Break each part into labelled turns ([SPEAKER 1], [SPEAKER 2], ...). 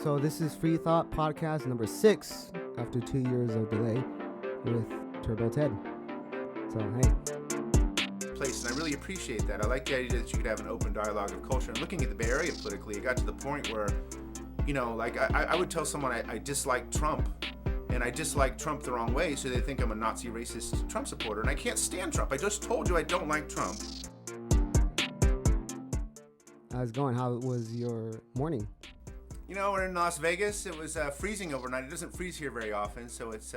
[SPEAKER 1] So this is Free Thought podcast number 6 after 2 years of delay with Terbo Ted. So hey.
[SPEAKER 2] Place, and I really appreciate that. I like the idea that you could have an open dialogue of culture. And looking at the Bay Area politically, it got to the point where, you know, like I would tell someone I dislike Trump, and I dislike Trump the wrong way, so they think I'm a Nazi racist Trump supporter, and I can't stand Trump. I just told you I don't like Trump.
[SPEAKER 1] How's it going? How was your morning?
[SPEAKER 2] You know, we're in Las Vegas. It was freezing overnight. It doesn't freeze here very often, so it's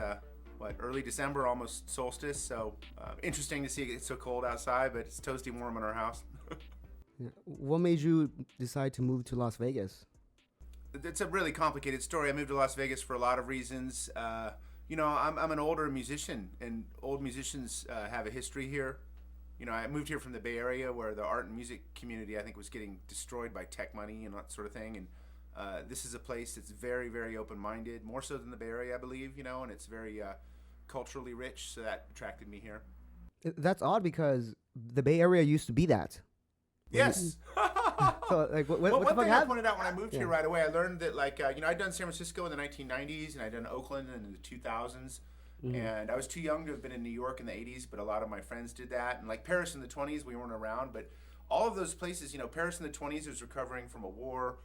[SPEAKER 2] early December, almost solstice. So interesting to see it get so cold outside, but it's toasty warm in our house.
[SPEAKER 1] Yeah. What made you decide to move to Las Vegas?
[SPEAKER 2] It's a really complicated story. I moved to Las Vegas for a lot of reasons. You know, I'm an older musician, and old musicians have a history here. You know, I moved here from the Bay Area, where the art and music community, I think, was getting destroyed by tech money and that sort of thing. And this is a place that's very, very open-minded, more so than the Bay Area, I believe, you know, and it's very culturally rich, so that attracted me here.
[SPEAKER 1] That's odd because the Bay Area used to be that.
[SPEAKER 2] Yes.
[SPEAKER 1] So, like, what
[SPEAKER 2] Well,
[SPEAKER 1] the
[SPEAKER 2] one
[SPEAKER 1] fuck
[SPEAKER 2] thing I
[SPEAKER 1] happened?
[SPEAKER 2] pointed out when I moved here right away, I learned that, like, you know, I'd done San Francisco in the 1990s, and I'd done Oakland in the 2000s, and I was too young to have been in New York in the 80s, but a lot of my friends did that, and, like, Paris in the 20s, we weren't around, but all of those places, you know, Paris in the 20s was recovering from a war.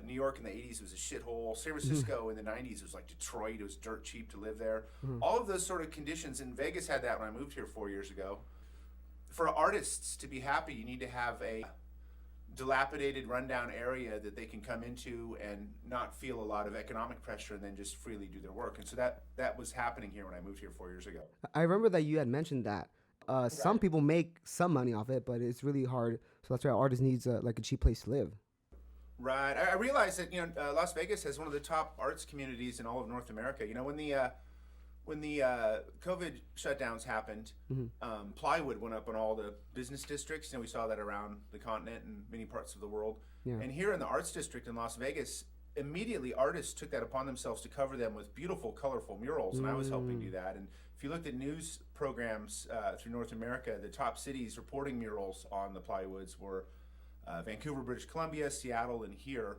[SPEAKER 2] New York in the 80s was a shithole. San Francisco in the 90s was like Detroit. It was dirt cheap to live there. All of those sort of conditions, and Vegas had that when I moved here 4 years ago. For artists to be happy, you need to have a dilapidated, rundown area that they can come into and not feel a lot of economic pressure and then just freely do their work. And so that was happening here when I moved here 4 years ago.
[SPEAKER 1] I remember that you had mentioned that. Some people make some money off it, but it's really hard. So that's why artists needs like a cheap place to live.
[SPEAKER 2] Right. I realized that, you know, Las Vegas has one of the top arts communities in all of North America. You know, when the COVID shutdowns happened, plywood went up in all the business districts. You know, we saw that around the continent and many parts of the world.
[SPEAKER 1] Yeah.
[SPEAKER 2] And here in the arts district in Las Vegas, immediately artists took that upon themselves to cover them with beautiful, colorful murals, and I was helping do that. And if you looked at news programs through North America, the top cities reporting murals on the plywoods were Vancouver, British Columbia, Seattle, and here,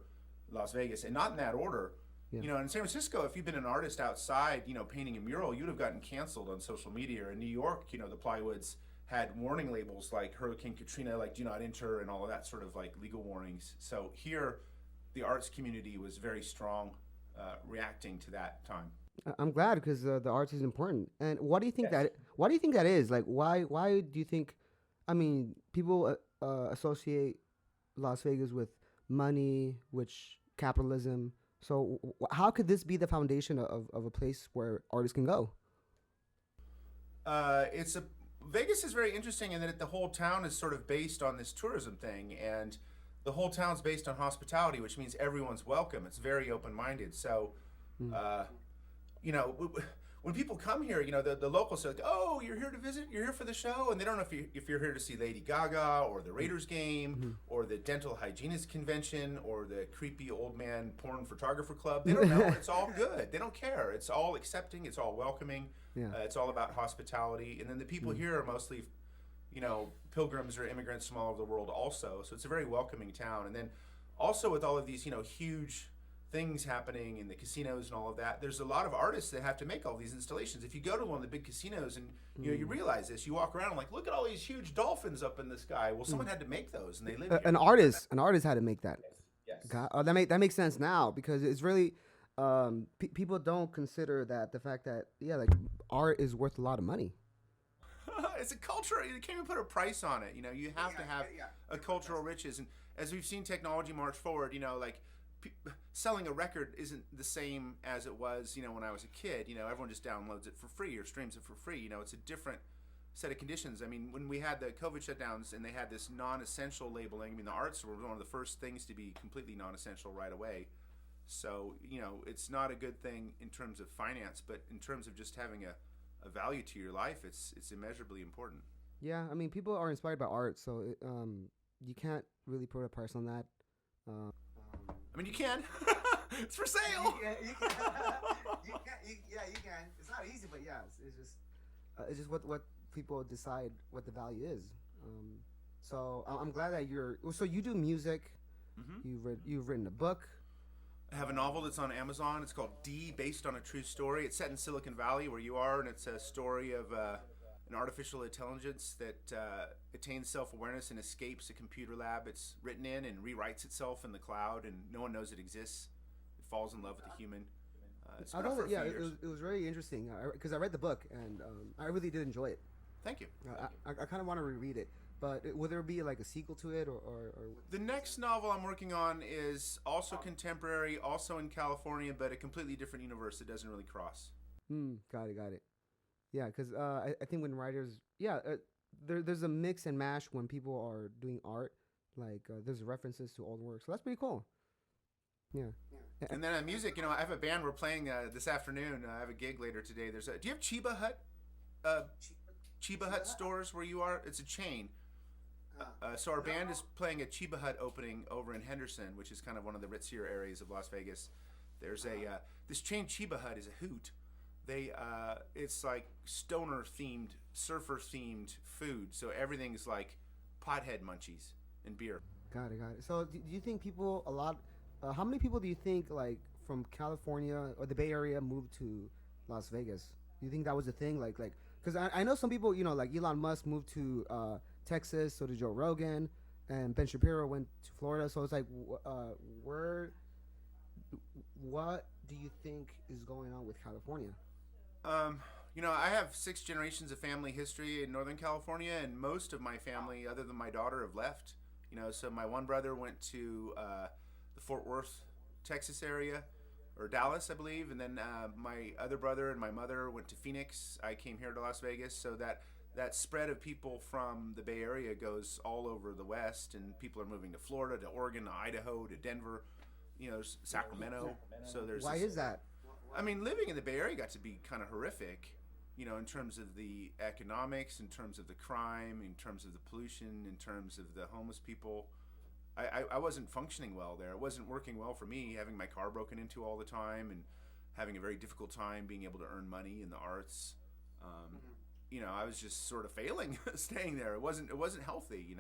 [SPEAKER 2] Las Vegas, and not in that order.
[SPEAKER 1] Yeah.
[SPEAKER 2] You know, in San Francisco, if you've been an artist outside, you know, painting a mural, you'd have gotten canceled on social media. In New York, you know, the plywoods had warning labels like Hurricane Katrina, like do not enter, and all of that sort of like legal warnings. So here, the arts community was very strong, reacting to that time.
[SPEAKER 1] I'm glad because the arts is important. And what do you think Why do you think that is? Like, why do you think? I mean, people associate Las Vegas with money, which capitalism. So how could this be the foundation of a place where artists can go?
[SPEAKER 2] Vegas is very interesting in that the whole town is sort of based on this tourism thing, and the whole town's based on hospitality, which means everyone's welcome. It's very open-minded. So, you know, when people come here, you know, the locals say, like, oh, you're here to visit? You're here for the show? And they don't know if you're here to see Lady Gaga or the Raiders game or the dental hygienist convention or the creepy old man porn photographer club. They don't know. It's all good. They don't care. It's all accepting. It's all welcoming.
[SPEAKER 1] Yeah.
[SPEAKER 2] It's all about hospitality. And then the people here are mostly, you know, pilgrims or immigrants from all over the world also. So it's a very welcoming town. And then also with all of these, you know, huge things happening in the casinos and all of that, there's a lot of artists that have to make all these installations. If you go to one of the big casinos and you know, you realize this, you walk around like, look at all these huge dolphins up in the sky. Well, someone had to make those, and they live here.
[SPEAKER 1] An artist had to make that.
[SPEAKER 2] Yes.
[SPEAKER 1] God, that makes sense now because it's really people don't consider that the fact that like art is worth a lot of money.
[SPEAKER 2] It's a culture. You can't even put a price on it. You know, you have to have a cultural riches. And as we've seen technology march forward, you know, like selling a record isn't the same as it was, you know, when I was a kid. You know, everyone just downloads it for free or streams it for free. You know, it's a different set of conditions. I mean, when we had the COVID shutdowns and they had this non-essential labeling, I mean, the arts were one of the first things to be completely non-essential right away. So, you know, it's not a good thing in terms of finance, but in terms of just having a value to your life, it's immeasurably important.
[SPEAKER 1] Yeah, I mean, people are inspired by art, so you can't really put a price on that.
[SPEAKER 2] I mean, you can. It's for sale.
[SPEAKER 1] You can. You can. It's not easy, but yeah, it's just what people decide what the value is. So I'm glad that so you do music. You've written a book.
[SPEAKER 2] I have a novel that's on Amazon. It's called D, based on a true story. It's set in Silicon Valley, where you are, and it's a story of an artificial intelligence that attains self-awareness and escapes a computer lab it's written in and rewrites itself in the cloud, and no one knows it exists. It falls in love with a human. It's
[SPEAKER 1] I
[SPEAKER 2] been out
[SPEAKER 1] thought
[SPEAKER 2] for a
[SPEAKER 1] that, yeah,
[SPEAKER 2] few years.
[SPEAKER 1] it was very interesting because I read the book and I really did enjoy it.
[SPEAKER 2] Thank you.
[SPEAKER 1] I kind of want to reread it, but will there be like a sequel to it or?
[SPEAKER 2] The next novel I'm working on is also contemporary, also in California, but a completely different universe that doesn't really cross.
[SPEAKER 1] Got it. Yeah, because I think when writers, there's a mix and mash when people are doing art. Like there's references to old work, so that's pretty cool. Yeah.
[SPEAKER 2] And then music, I have a band we're playing this afternoon. I have a gig later today. Do you have Chiba Hut? Chiba Hut stores where you are? It's a chain. So our band is playing a Chiba Hut opening over in Henderson, which is kind of one of the ritzier areas of Las Vegas. There's this chain Chiba Hut is a hoot. It's like stoner themed, surfer themed food. So everything's like pothead munchies and beer.
[SPEAKER 1] Got it. So do you think people how many people do you think like from California or the Bay Area moved to Las Vegas? Do you think that was a thing? Like, because I know some people, like Elon Musk moved to Texas, so did Joe Rogan, and Ben Shapiro went to Florida. So it's like, what do you think is going on with California?
[SPEAKER 2] I have 6 generations of family history in Northern California, and most of my family, other than my daughter, have left. So my one brother went to the Fort Worth, Texas area, or Dallas, I believe, and then my other brother and my mother went to Phoenix. I came here to Las Vegas, so that spread of people from the Bay Area goes all over the West, and people are moving to Florida, to Oregon, to Idaho, to Denver, Sacramento. So there's
[SPEAKER 1] Why is that?
[SPEAKER 2] I mean, living in the Bay Area got to be kind of horrific, in terms of the economics, in terms of the crime, in terms of the pollution, in terms of the homeless people. I wasn't functioning well there. It wasn't working well for me, having my car broken into all the time and having a very difficult time being able to earn money in the arts. I was just sort of failing staying there. It wasn't healthy,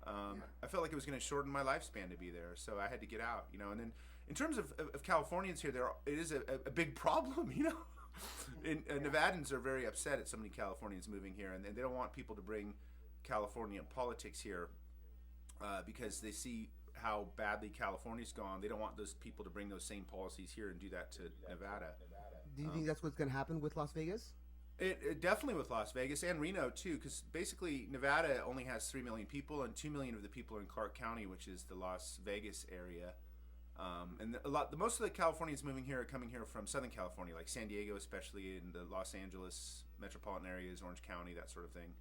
[SPEAKER 2] I felt like it was going to shorten my lifespan to be there, so I had to get out, and then in terms of Californians here, it is a big problem, Nevadans are very upset at so many Californians moving here, and they don't want people to bring California politics here because they see how badly California's gone. They don't want those people to bring those same policies here and do that to Nevada.
[SPEAKER 1] Do you think that's what's going to happen with Las Vegas?
[SPEAKER 2] It definitely with Las Vegas and Reno too, because basically Nevada only has 3 million people, and 2 million of the people are in Clark County, which is the Las Vegas area. And most of the Californians moving here are coming here from Southern California, like San Diego, especially in the Los Angeles metropolitan areas, Orange County, that sort of thing.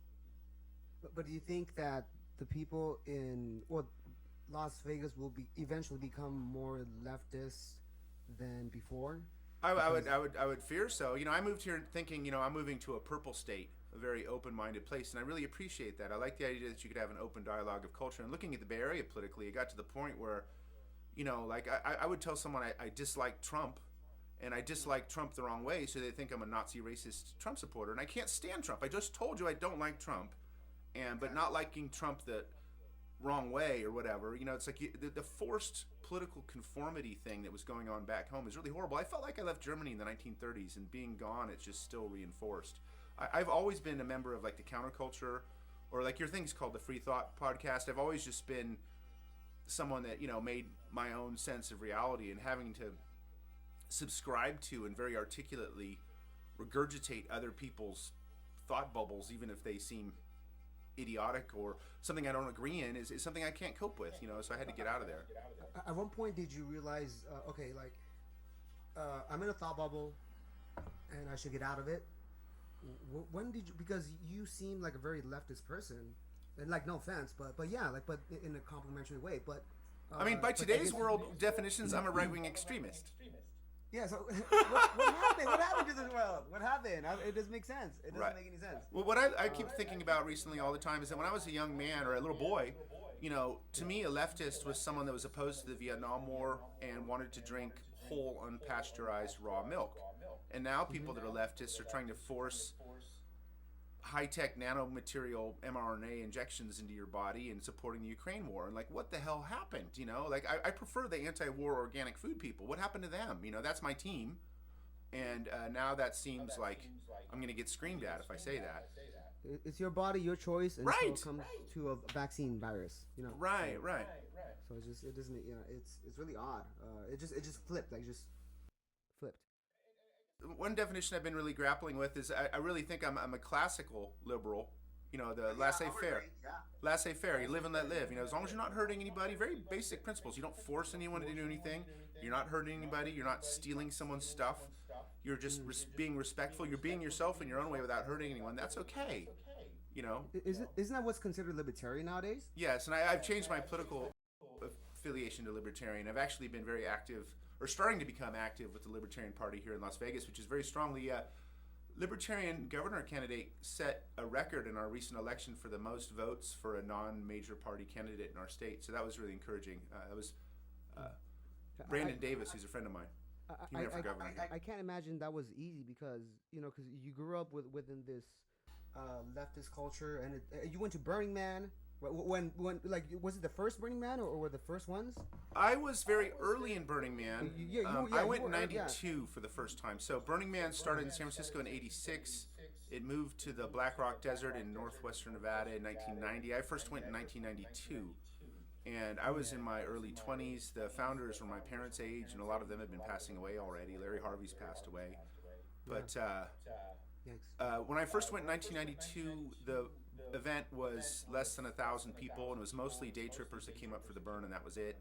[SPEAKER 1] But do you think that the people in Las Vegas will eventually become more leftist than before?
[SPEAKER 2] I would fear so. I moved here thinking, I'm moving to a purple state, a very open-minded place, and I really appreciate that. I like the idea that you could have an open dialogue of culture. And looking at the Bay Area politically, it got to the point where, I would tell someone I dislike Trump, and I dislike Trump the wrong way, so they think I'm a Nazi racist Trump supporter, and I can't stand Trump. I just told you I don't like Trump, but not liking Trump the wrong way or whatever, it's like the forced political conformity thing that was going on back home is really horrible. I felt like I left Germany in the 1930s, and being gone, it's just still reinforced. I've always been a member of like the counterculture, or like your thing's called the Free Thought podcast. I've always just been someone that made my own sense of reality, and having to subscribe to and very articulately regurgitate other people's thought bubbles, even if they seem idiotic or something I don't agree in, is something I can't cope with, so I had to get out of there.
[SPEAKER 1] At one point, did you realize, I'm in a thought bubble and I should get out of it? When did you, because you seem like a very leftist person, and like, no offense, but in a complimentary way, but
[SPEAKER 2] I mean, by today's world definitions, I'm a right-wing extremist.
[SPEAKER 1] Yeah, so what happened? What happened to this world? What happened? It doesn't make sense. It doesn't make any sense.
[SPEAKER 2] Well, what I keep thinking about recently all the time is that when I was a young man or a little boy, to me a leftist was someone that was opposed to the Vietnam War and wanted to drink whole unpasteurized raw milk. And now people that are leftists are trying to force high-tech nanomaterial mRNA injections into your body and supporting the Ukraine war. And like, what the hell happened? Like I prefer the anti-war organic food people. What happened to them? That's my team. And now that seems like I'm going to get screamed at if I say that.
[SPEAKER 1] It's your body, your choice, until
[SPEAKER 2] Right.
[SPEAKER 1] it comes to a vaccine virus.
[SPEAKER 2] Right, right.
[SPEAKER 1] So it doesn't. It's really odd. It just flipped, like just flipped.
[SPEAKER 2] One definition I've been really grappling with is I really think I'm a classical liberal. The laissez-faire. Laissez-faire. You live and let live. As long as you're not hurting anybody, very basic principles. You don't force anyone to do anything. You're not hurting anybody. You're not stealing someone's stuff. You're just being respectful. You're being yourself in your own way without hurting anyone. That's okay.
[SPEAKER 1] Isn't that what's considered libertarian nowadays?
[SPEAKER 2] Yes, and I've changed my political affiliation to libertarian. I've actually been very active, or starting to become active, with the Libertarian Party here in Las Vegas, which is very strongly Libertarian governor candidate set a record in our recent election for the most votes for a non-major party candidate in our state. So that was really encouraging. That was Brandon Davis, who's a friend of mine. He ran for governor.
[SPEAKER 1] I can't imagine that was easy because because you grew up within this leftist culture, and you went to Burning Man. When like, was it the first Burning Man, or were the first ones?
[SPEAKER 2] I was very early in Burning Man. I went in '92
[SPEAKER 1] yeah.
[SPEAKER 2] for the first time. So Burning Man started in San Francisco in '86. It moved to the Black Rock Desert in northwestern Nevada in 1990. I first went in 1992. And I was in my early 20s. The founders were my parents' age, and a lot of them had been passing away already. Larry Harvey's passed away. But when I first went in 1992, the event was less than 1,000 people, and it was mostly day trippers that came up for the burn, and that was it.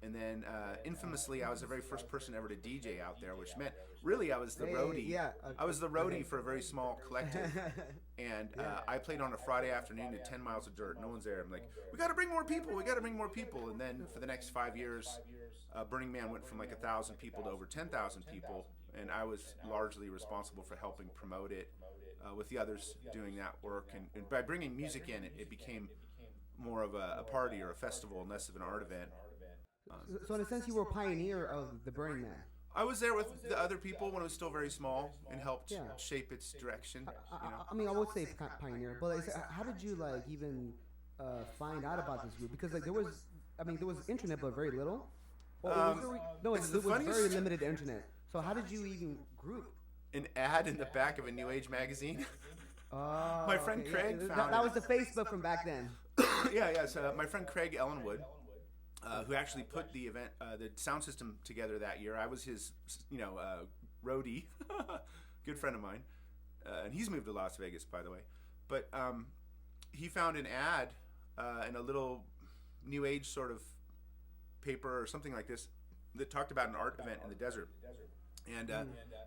[SPEAKER 2] And then, infamously, I was the very first person ever to DJ out there, which meant, really, I was the roadie. I was the roadie for a very small collective. And I played on a Friday afternoon to 10 miles of dirt. No one's there. I'm like, we got to bring more people. We got to bring more people. And then for the next 5 years, Burning Man went from like 1,000 people to over 10,000 people. And I was largely responsible for helping promote it, with the others doing that work. And by bringing music in, it became more of a party or a festival and less of an art event.
[SPEAKER 1] So in a sense, you were a pioneer of the Burning Man.
[SPEAKER 2] I was there with the other people when it was still very small and helped shape its direction.
[SPEAKER 1] I mean, I would say pioneer, but how did you even find out about this group? Because there was internet, but very little. It was very limited internet. So how did you even group?
[SPEAKER 2] An ad in the back of a New Age magazine. My friend Craig found
[SPEAKER 1] that was the Facebook from back then.
[SPEAKER 2] So my friend Craig Ellenwood, who actually put the event, the sound system together that year. I was his, roadie, good friend of mine, and he's moved to Las Vegas, by the way. But he found an ad in a little New Age sort of paper or something like this that talked about an art event in the desert. And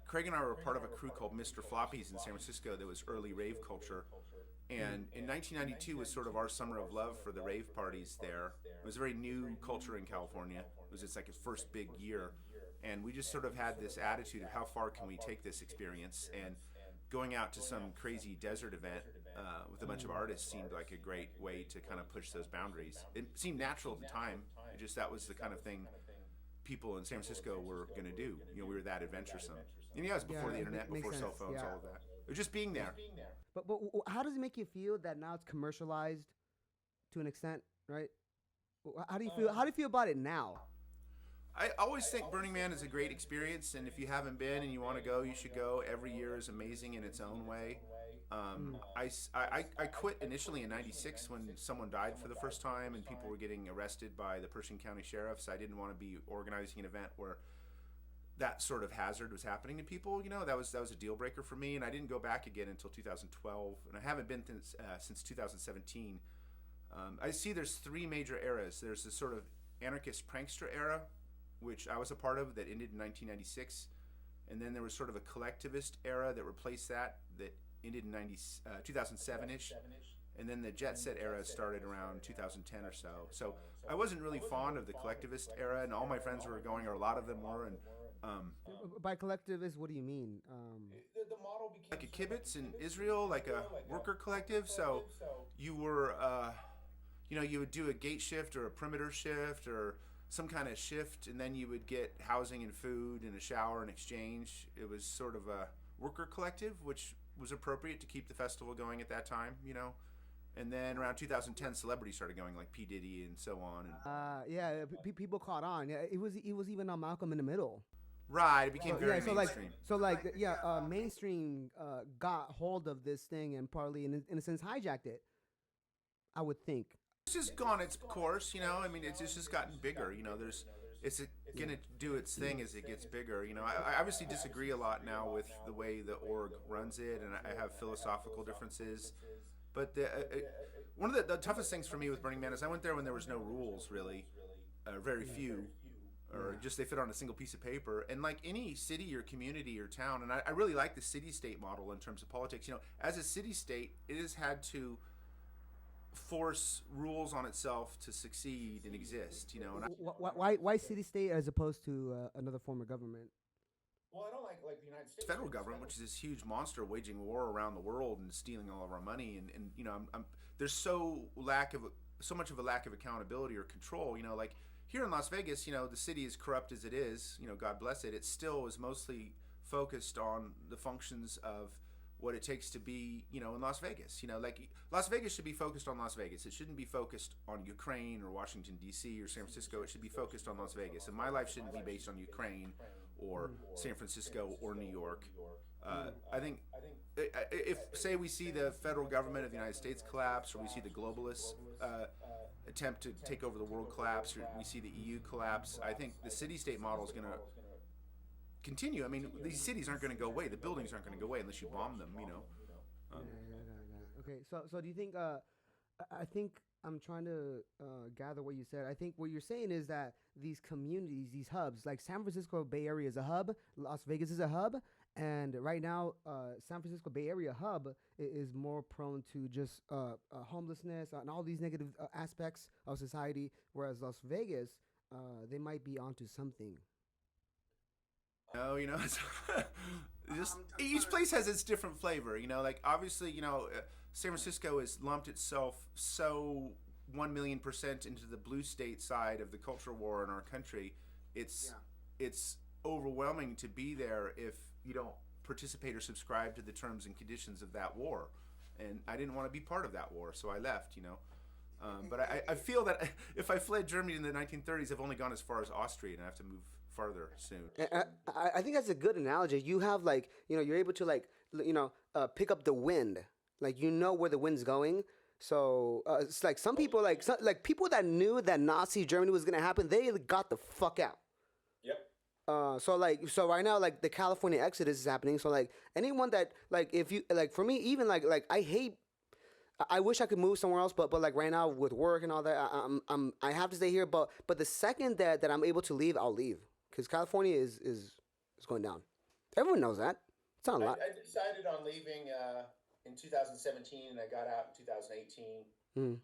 [SPEAKER 2] Craig and I were part of a crew called Mr. Floppies in San Francisco that was early rave culture. And in 1992 was sort of our summer of love for the rave parties there. It was a very new culture in California. It was its first big year. And we just sort of had this attitude of how far can we take this experience. And going out to some crazy desert event with a bunch of artists seemed like a great way to kind of push those boundaries. It seemed natural at the time. It just, that was the kind of thing people in San Francisco were going to do. We were that adventuresome. And it was before the internet, before cell phones, all of that. It was just being there.
[SPEAKER 1] But how does it make you feel that now it's commercialized to an extent, right? How do you feel? How do you feel about it now?
[SPEAKER 2] I always think Burning Man is a great experience, and if you haven't been and you want to go, you should go. Every year is amazing in its own way. I quit initially in '96 when someone died for the first time and people were getting arrested by the Pershing County sheriffs. I didn't want to be organizing an event where that sort of hazard was happening to people. That was a deal breaker for me, and I didn't go back again until 2012, and I haven't been since 2017. I see there's three major eras. There's this sort of anarchist prankster era, which I was a part of, that ended in 1996, and then there was sort of a collectivist era that replaced that ended in 2007-ish, and then the jet set era started around 2010 or so. So I wasn't really fond of the collectivist era, and all my friends were going, or a lot of them were, and
[SPEAKER 1] by collectivist, what do you mean?
[SPEAKER 2] The model became like a kibbutz in Israel, like a worker collective. So you were, you would do a gate shift or a perimeter shift or some kind of shift, and then you would get housing and food and a shower in exchange. It was sort of a worker collective, which was appropriate to keep the festival going at that time, you know. And then around 2010, celebrities started going, like P Diddy and so on. And
[SPEAKER 1] yeah, people caught on. Yeah, it was even on Malcolm in the Middle.
[SPEAKER 2] right, it became very
[SPEAKER 1] So
[SPEAKER 2] mainstream.
[SPEAKER 1] mainstream got hold of this thing and partly, in a sense, hijacked it. I would think.
[SPEAKER 2] It's just gone its course, you know. I mean, it's just gotten bigger. You know, it's gonna do its thing as it gets bigger. You know, I obviously disagree a lot now with the way the org runs it, and I have philosophical differences. But one of the toughest things for me with Burning Man is I went there when there was no rules, really, very few, or just they fit on a single piece of paper. And like any city or community or town, and I really like the city-state model in terms of politics. You know, as a city-state, it has had to force rules on itself to succeed and exist. You know, and
[SPEAKER 1] Why city state as opposed to another form of government?
[SPEAKER 2] well, I don't like the United States federal government, which is this huge monster waging war around the world and stealing all of our money, and you know, there's so much of a lack of accountability or control. You know, like here in Las Vegas, you know, the city is corrupt as it is. You know, God bless it. It still is mostly focused on the functions of what it takes to be, you know, in Las Vegas. You know, like Las Vegas should be focused on Las Vegas. It shouldn't be focused on Ukraine or Washington D.C. or San Francisco. It should be focused on Las Vegas. And my life shouldn't be based on Ukraine or San Francisco or New York. I think if say we see the federal government of the United States collapse, or we see the globalists attempt to take over the world collapse, or we see the EU collapse, I think the city-state model is going to continue. I mean, these cities aren't going to go away. The buildings aren't going to go away unless you bomb them, you know.
[SPEAKER 1] Okay, so do you think? I think I'm trying to gather what you said. I think what you're saying is that these communities, these hubs, like San Francisco Bay Area is a hub, Las Vegas is a hub, and right now, San Francisco Bay Area hub is more prone to just homelessness and all these negative aspects of society, whereas Las Vegas, they might be onto something.
[SPEAKER 2] No, you know, it's just each place has its different flavor. You know, like obviously, you know, San Francisco has lumped itself so 1,000,000% into the blue state side of the culture war in our country. It's overwhelming to be there if you don't participate or subscribe to the terms and conditions of that war. And I didn't want to be part of that war, so I left. You know. But I feel that if I fled Germany in the 1930s, I've only gone as far as Austria, and I have to move farther soon.
[SPEAKER 1] I think that's a good analogy. You have like, you know, you're able to like, you know, pick up the wind. Like, you know where the wind's going. So it's like some people, like people that knew that Nazi Germany was gonna happen, they got the fuck out.
[SPEAKER 2] Yep.
[SPEAKER 1] So right now, like the California exodus is happening. So like anyone that like, if you like, for me, even like I wish I could move somewhere else, but like right now with work and all that, I have to stay here. But the second that I'm able to leave, I'll leave, because California is going down. Everyone knows that. It's not a lot.
[SPEAKER 2] I decided on leaving in 2017, and I got out in 2018.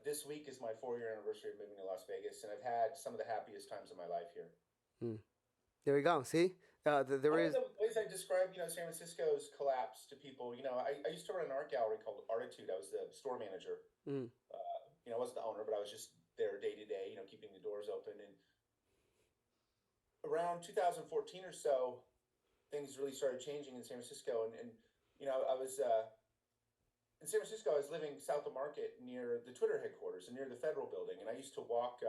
[SPEAKER 2] This week is my 4-year anniversary of moving to Las Vegas, and I've had some of the happiest times of my life here.
[SPEAKER 1] There we go. See, there is.
[SPEAKER 2] One of the ways I described, you know, San Francisco's collapse to people. You know, I used to run an art gallery called Artitude. I was the store manager. You know, I wasn't the owner, but I was just there day to day, you know, keeping the doors open. And around 2014 or so, things really started changing in San Francisco. And you know, I was in San Francisco. I was living south of Market near the Twitter headquarters and near the Federal Building. And I used to walk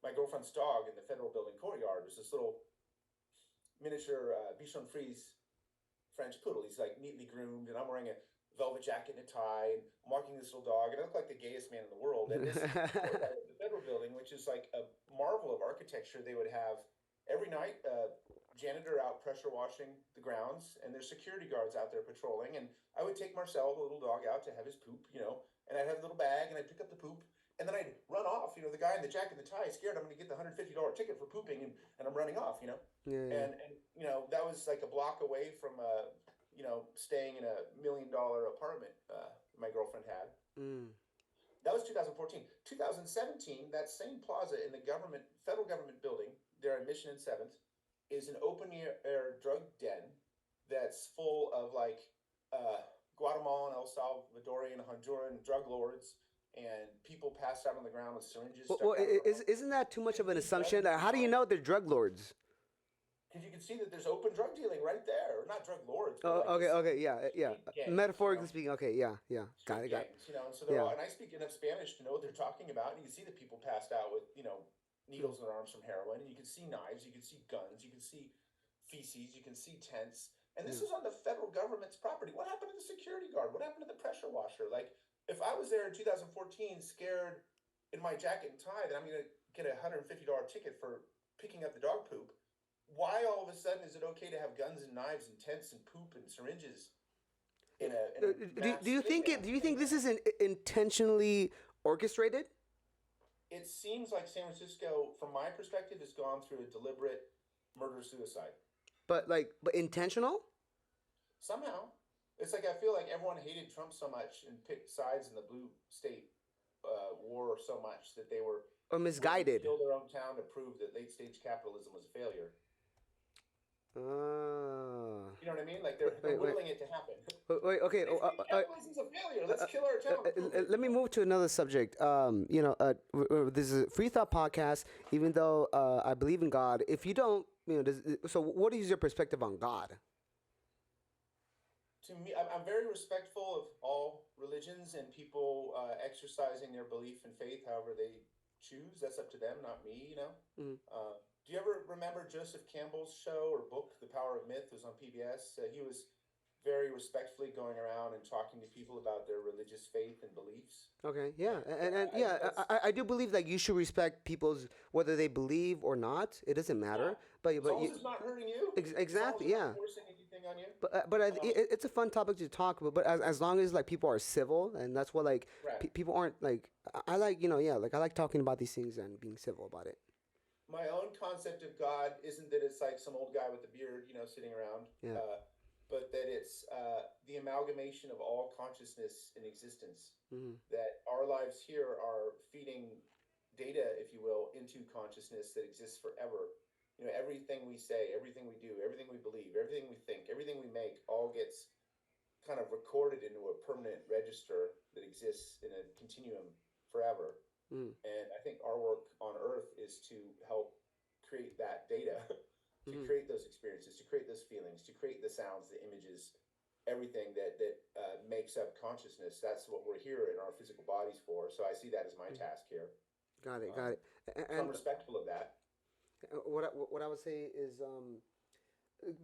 [SPEAKER 2] my girlfriend's dog in the Federal Building courtyard. There's this little miniature Bichon Frise French poodle. He's like neatly groomed, and I'm wearing a velvet jacket and a tie, and I'm walking this little dog, and I look like the gayest man in the world. And this the Federal Building, which is like a marvel of architecture, they would have every night janitor out pressure washing the grounds, and there's security guards out there patrolling. And I would take Marcel, the little dog, out to have his poop, you know, and I'd have a little bag, and I'd pick up the poop, and then I'd run off. You know, the guy in the jacket and the tie is scared I'm going to get the $150 ticket for pooping, and I'm running off, you know.
[SPEAKER 1] Yeah.
[SPEAKER 2] And you know, that was like a block away from you know, staying in a $1 million apartment my girlfriend had. That was 2014. 2017, that same plaza in the federal government building there on Mission and 7th is an open air drug den that's full of like Guatemalan, El Salvadorian, Honduran drug lords. And people passed out on the ground with syringes.
[SPEAKER 1] Isn't that too much of an assumption? How do you know they're drug lords?
[SPEAKER 2] because you can see that there's open drug dealing right there. Not drug lords, but
[SPEAKER 1] Oh,
[SPEAKER 2] like
[SPEAKER 1] okay,
[SPEAKER 2] it's
[SPEAKER 1] okay, yeah, yeah.
[SPEAKER 2] street gangs, you
[SPEAKER 1] Metaphorically
[SPEAKER 2] know,
[SPEAKER 1] speaking, okay, yeah, yeah. Got
[SPEAKER 2] street
[SPEAKER 1] it, got it.
[SPEAKER 2] gangs, you know, and so they're
[SPEAKER 1] Yeah.
[SPEAKER 2] all, and I speak enough Spanish to know what they're talking about, and you can see the people passed out with, you know,
[SPEAKER 1] Mm.
[SPEAKER 2] needles in their arms from heroin, and you can see knives, you can see guns, you can see feces, you can see tents, and this
[SPEAKER 1] Yeah.
[SPEAKER 2] is on the federal government's property. What happened to the security guard? What happened to the pressure washer? Like, if I was there in 2014, scared in my jacket and tie that I'm going to get a $150 ticket for picking up the dog poop, why all of a sudden is it okay to have guns and knives and tents and poop and syringes in a
[SPEAKER 1] Do
[SPEAKER 2] mass
[SPEAKER 1] you
[SPEAKER 2] thing
[SPEAKER 1] think
[SPEAKER 2] now?
[SPEAKER 1] it? Do you
[SPEAKER 2] And
[SPEAKER 1] think this is intentionally orchestrated?
[SPEAKER 2] it seems like San Francisco, from my perspective, has gone through a deliberate murder suicide.
[SPEAKER 1] But intentional?
[SPEAKER 2] Somehow, it's like I feel like everyone hated Trump so much and picked sides in the blue state war so much that they were
[SPEAKER 1] Or
[SPEAKER 2] willing to
[SPEAKER 1] misguided?
[SPEAKER 2] kill their own town to prove that late stage capitalism was a failure. You know what I mean? Like
[SPEAKER 1] Wait,
[SPEAKER 2] they're
[SPEAKER 1] wait, wait,
[SPEAKER 2] whittling it to happen.
[SPEAKER 1] wait. Okay.
[SPEAKER 2] Late stage capitalism's a failure. Let's kill our town to prove it.
[SPEAKER 1] Let me move to another subject. This is a free thought podcast. Even though I believe in God, if you don't, so what is your perspective on God?
[SPEAKER 2] To me, I'm very respectful of all religions and people exercising their belief and faith however they choose. That's up to them, not me, you know.
[SPEAKER 1] Mm.
[SPEAKER 2] Do you ever remember Joseph Campbell's show or book, The Power of Myth? It was on PBS. He was very respectfully going around and talking to people about their religious faith and beliefs.
[SPEAKER 1] Okay, yeah, and
[SPEAKER 2] I think that's
[SPEAKER 1] I do believe that you should respect people's whether they believe or not. It doesn't
[SPEAKER 2] yeah.
[SPEAKER 1] matter,
[SPEAKER 2] As long as it's not hurting you, as long as
[SPEAKER 1] exactly,
[SPEAKER 2] it's not
[SPEAKER 1] yeah.
[SPEAKER 2] forcing anything on you.
[SPEAKER 1] It's a fun topic to talk about. But as long as like people are civil, and that's what like
[SPEAKER 2] Right.
[SPEAKER 1] people aren't like. I like yeah, like I like talking about these things and being civil about it.
[SPEAKER 2] My own concept of God isn't that it's like some old guy with a beard, you know, sitting around,
[SPEAKER 1] Yeah.
[SPEAKER 2] but that it's the amalgamation of all consciousness in existence.
[SPEAKER 1] Hmm.
[SPEAKER 2] That our lives here are feeding data, if you will, into consciousness that exists forever. You know, everything we say, everything we do, everything we believe, everything we think, everything we make, all gets kind of recorded into a permanent register that exists in a continuum forever.
[SPEAKER 1] Mm.
[SPEAKER 2] And I think our work on Earth is to help create that data, to
[SPEAKER 1] Hmm.
[SPEAKER 2] create those experiences, to create those feelings, to create the sounds, the images, everything that makes up consciousness. That's what we're here in our physical bodies for. So I see that as my task here.
[SPEAKER 1] Got it, got
[SPEAKER 2] Um,
[SPEAKER 1] it.
[SPEAKER 2] so I'm
[SPEAKER 1] And
[SPEAKER 2] respectful of that.
[SPEAKER 1] what I would say is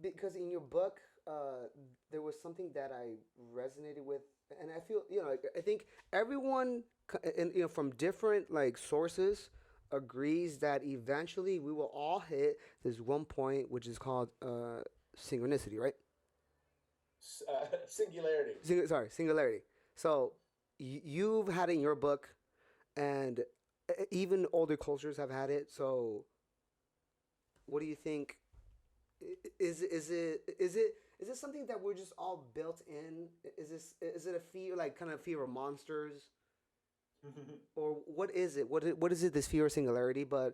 [SPEAKER 1] because in your book there was something that I resonated with, and I feel I think everyone and from different like sources agrees that eventually we will all hit this one point which is called synchronicity, right?
[SPEAKER 2] Singularity.
[SPEAKER 1] Singularity. So you've had it in your book, and even older cultures have had it. So what do you think? Is it something that we're just all built in? Is it a fear, like kind of fear of monsters, or what is it? What is it? This fear of singularity? But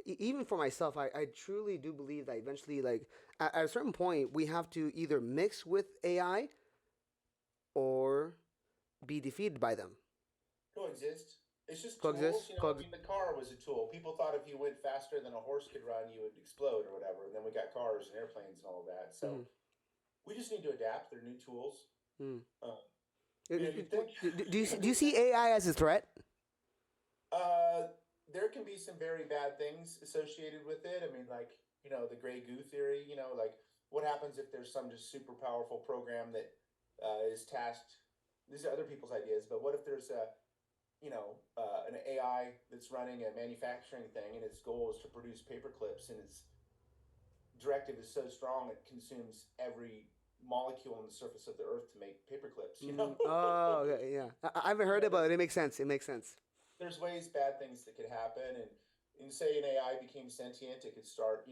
[SPEAKER 1] even for myself, I truly do believe that eventually, like at a certain point, we have to either mix with AI or be defeated by them.
[SPEAKER 2] Coexist. It's just tools,
[SPEAKER 1] Coexist.
[SPEAKER 2] you know. I mean, the car was a tool. People thought if you went faster than a horse could run, you would explode or whatever. And then we got cars and airplanes and all of that. So
[SPEAKER 1] Mhm.
[SPEAKER 2] we just need to adapt. They're new tools.
[SPEAKER 1] Mm.
[SPEAKER 2] Um, you know,
[SPEAKER 1] Do,
[SPEAKER 2] you think
[SPEAKER 1] do you see AI as a threat?
[SPEAKER 2] uh, there can be some very bad things associated with it. I mean, like, you know, the gray goo theory. You know, like what happens if there's some just super powerful program that is tasked. These are other people's ideas, but what if there's a an AI that's running a manufacturing thing, and its goal is to produce paper clips, and its directive is so strong it consumes every molecule on the surface of the earth to make paper clips. You know,
[SPEAKER 1] Oh, okay, yeah. I haven't heard
[SPEAKER 2] you know,
[SPEAKER 1] about it. It makes sense. It makes sense.
[SPEAKER 2] there's ways bad things that could happen, and say an AI became sentient, it could start,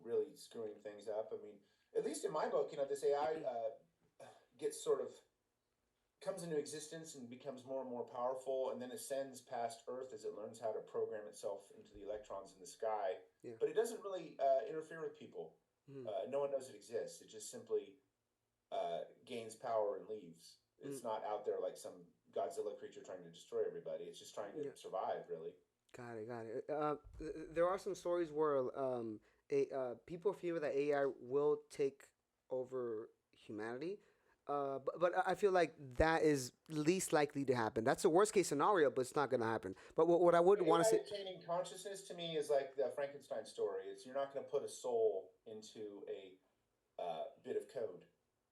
[SPEAKER 2] really screwing things up. I mean, at least in my book, this AI gets sort of comes into existence and becomes more and more powerful, and then ascends past Earth as it learns how to program itself into the electrons in the sky.
[SPEAKER 1] Yeah.
[SPEAKER 2] But it doesn't really interfere with people.
[SPEAKER 1] Mm.
[SPEAKER 2] No one knows it exists. It just simply gains power and leaves. It's not out there like some Godzilla creature trying to destroy everybody. It's just trying to
[SPEAKER 1] Yeah.
[SPEAKER 2] survive, really.
[SPEAKER 1] Got it. Got it. There are some stories where people fear that AI will take over humanity. But I feel like that is least likely to happen. That's the worst case scenario, but it's not going to happen. But what I would want to say,
[SPEAKER 2] AI attaining consciousness to me is like the Frankenstein story. It's you're not going to put a soul into a bit of code.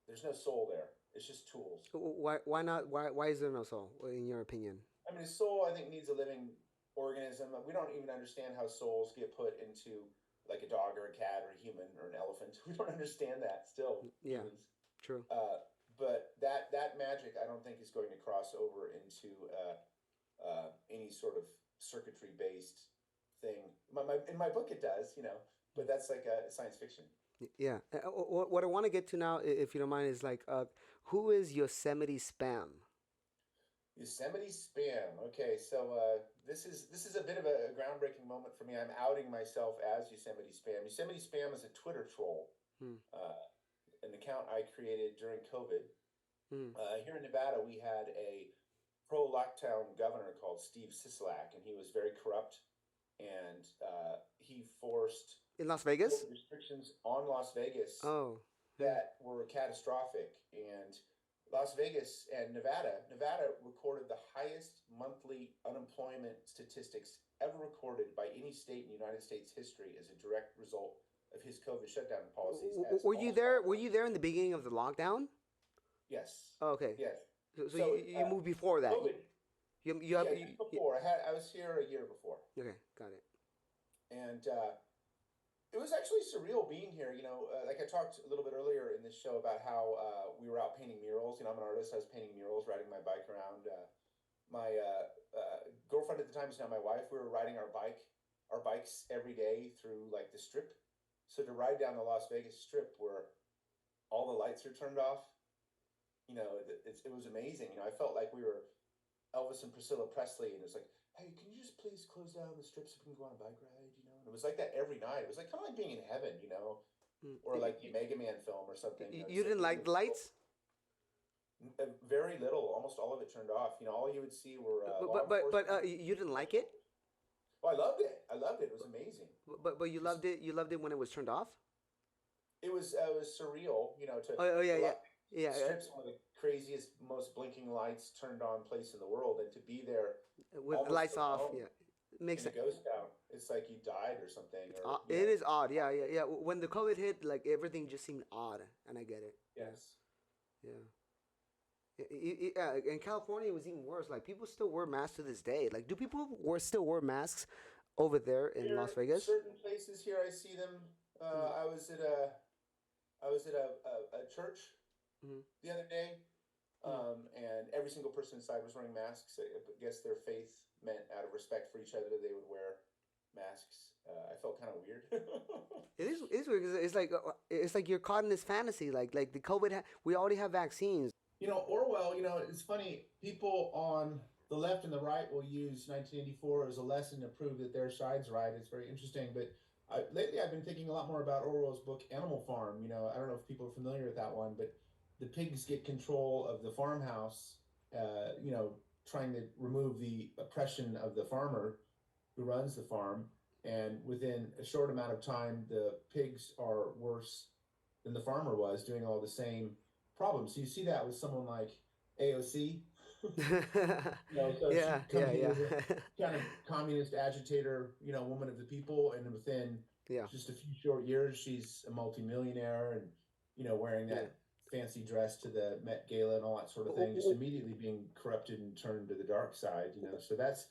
[SPEAKER 2] There's no soul there. It's just tools.
[SPEAKER 1] why not? Why is there no soul, in your opinion?
[SPEAKER 2] I mean, a soul I think needs a living organism. We don't even understand how souls get put into like a dog or a cat or a human or an elephant. We don't understand that still,
[SPEAKER 1] Yeah,
[SPEAKER 2] humans.
[SPEAKER 1] true.
[SPEAKER 2] But that magic I don't think is going to cross over into any sort of circuitry based thing. In my book it does, but that's like a science fiction.
[SPEAKER 1] Yeah. What I want to get to now, if you don't mind, is like, who is Yosemite Spam?
[SPEAKER 2] Yosemite Spam. Okay, so this is a bit of a groundbreaking moment for me. I'm outing myself as Yosemite Spam. Yosemite Spam is a Twitter troll,
[SPEAKER 1] Hmm.
[SPEAKER 2] an account I created during COVID.
[SPEAKER 1] Hmm.
[SPEAKER 2] Here in Nevada, we had a pro-lockdown governor called Steve Sisolak, and he was very corrupt, and he forced
[SPEAKER 1] In Las Vegas?
[SPEAKER 2] restrictions on Las Vegas
[SPEAKER 1] Oh. Hmm.
[SPEAKER 2] that were catastrophic. And Las Vegas and Nevada recorded the highest monthly unemployment statistics ever recorded by any state in United States history as a direct result of his COVID shutdown policies.
[SPEAKER 1] Were you there? Were you there in the beginning of the lockdown?
[SPEAKER 2] Yes.
[SPEAKER 1] Oh, okay.
[SPEAKER 2] Yes.
[SPEAKER 1] So
[SPEAKER 2] So
[SPEAKER 1] you moved before that.
[SPEAKER 2] COVID.
[SPEAKER 1] You have
[SPEAKER 2] Yeah, just before I was here a year before,
[SPEAKER 1] okay, got it.
[SPEAKER 2] and it was actually surreal being here. Like I talked a little bit earlier in this show about how we were out painting murals. I'm an artist. I was painting murals, riding my bike around. My girlfriend at the time is now my wife. We were riding our bikes every day through like the strip. So to ride down the Las Vegas strip where all the lights are turned off, it was amazing. I felt like we were Elvis and Priscilla Presley, and it was like, hey, can you just please close down the strip so we can go on a bike ride? And it was like that every night. It was like kind of like being in heaven, or like the Mega Man film or something.
[SPEAKER 1] You didn't like the lights?
[SPEAKER 2] Very little, almost all of it turned off. All you would see were
[SPEAKER 1] You didn't like it?
[SPEAKER 2] Oh, I loved it. I loved it. It was amazing.
[SPEAKER 1] But you loved it. You loved it when it was turned off.
[SPEAKER 2] It was surreal, to
[SPEAKER 1] Oh yeah.
[SPEAKER 2] strips one of the craziest, most blinking lights turned on place in the world, and to be there
[SPEAKER 1] With the lights off.
[SPEAKER 2] alone
[SPEAKER 1] Yeah, makes
[SPEAKER 2] in a
[SPEAKER 1] sense.
[SPEAKER 2] ghost town, it's like you died or something.
[SPEAKER 1] It is odd. Yeah. When the COVID hit, like everything just seemed odd, and I get it.
[SPEAKER 2] Yes.
[SPEAKER 1] Yeah. Yeah, in California, it was even worse. Like people still wear masks to this day. Like, do people still wear masks over there in Las Vegas?
[SPEAKER 2] Certain places here, I see them. I was at a church the other day, and every single person inside was wearing masks. I guess their faith meant, out of respect for each other, they would wear masks. I felt kind of weird.
[SPEAKER 1] It's weird because it's like you're caught in this fantasy. Like the COVID, we already have vaccines.
[SPEAKER 2] Orwell, it's funny. People on the left and the right will use 1984 as a lesson to prove that their side's right. It's very interesting. But lately I've been thinking a lot more about Orwell's book, Animal Farm. I don't know if people are familiar with that one, but the pigs get control of the farmhouse, trying to remove the oppression of the farmer who runs the farm. And within a short amount of time, the pigs are worse than the farmer was, doing all the same problems. So you see that with someone like AOC. So
[SPEAKER 1] Yeah,
[SPEAKER 2] she comes in
[SPEAKER 1] yeah.
[SPEAKER 2] as a kind of communist agitator, woman of the people, and within
[SPEAKER 1] Yeah.
[SPEAKER 2] just a few short years, she's a multimillionaire and wearing that fancy dress to the Met Gala and all that sort of thing, just immediately being corrupted and turned to the dark side. So that's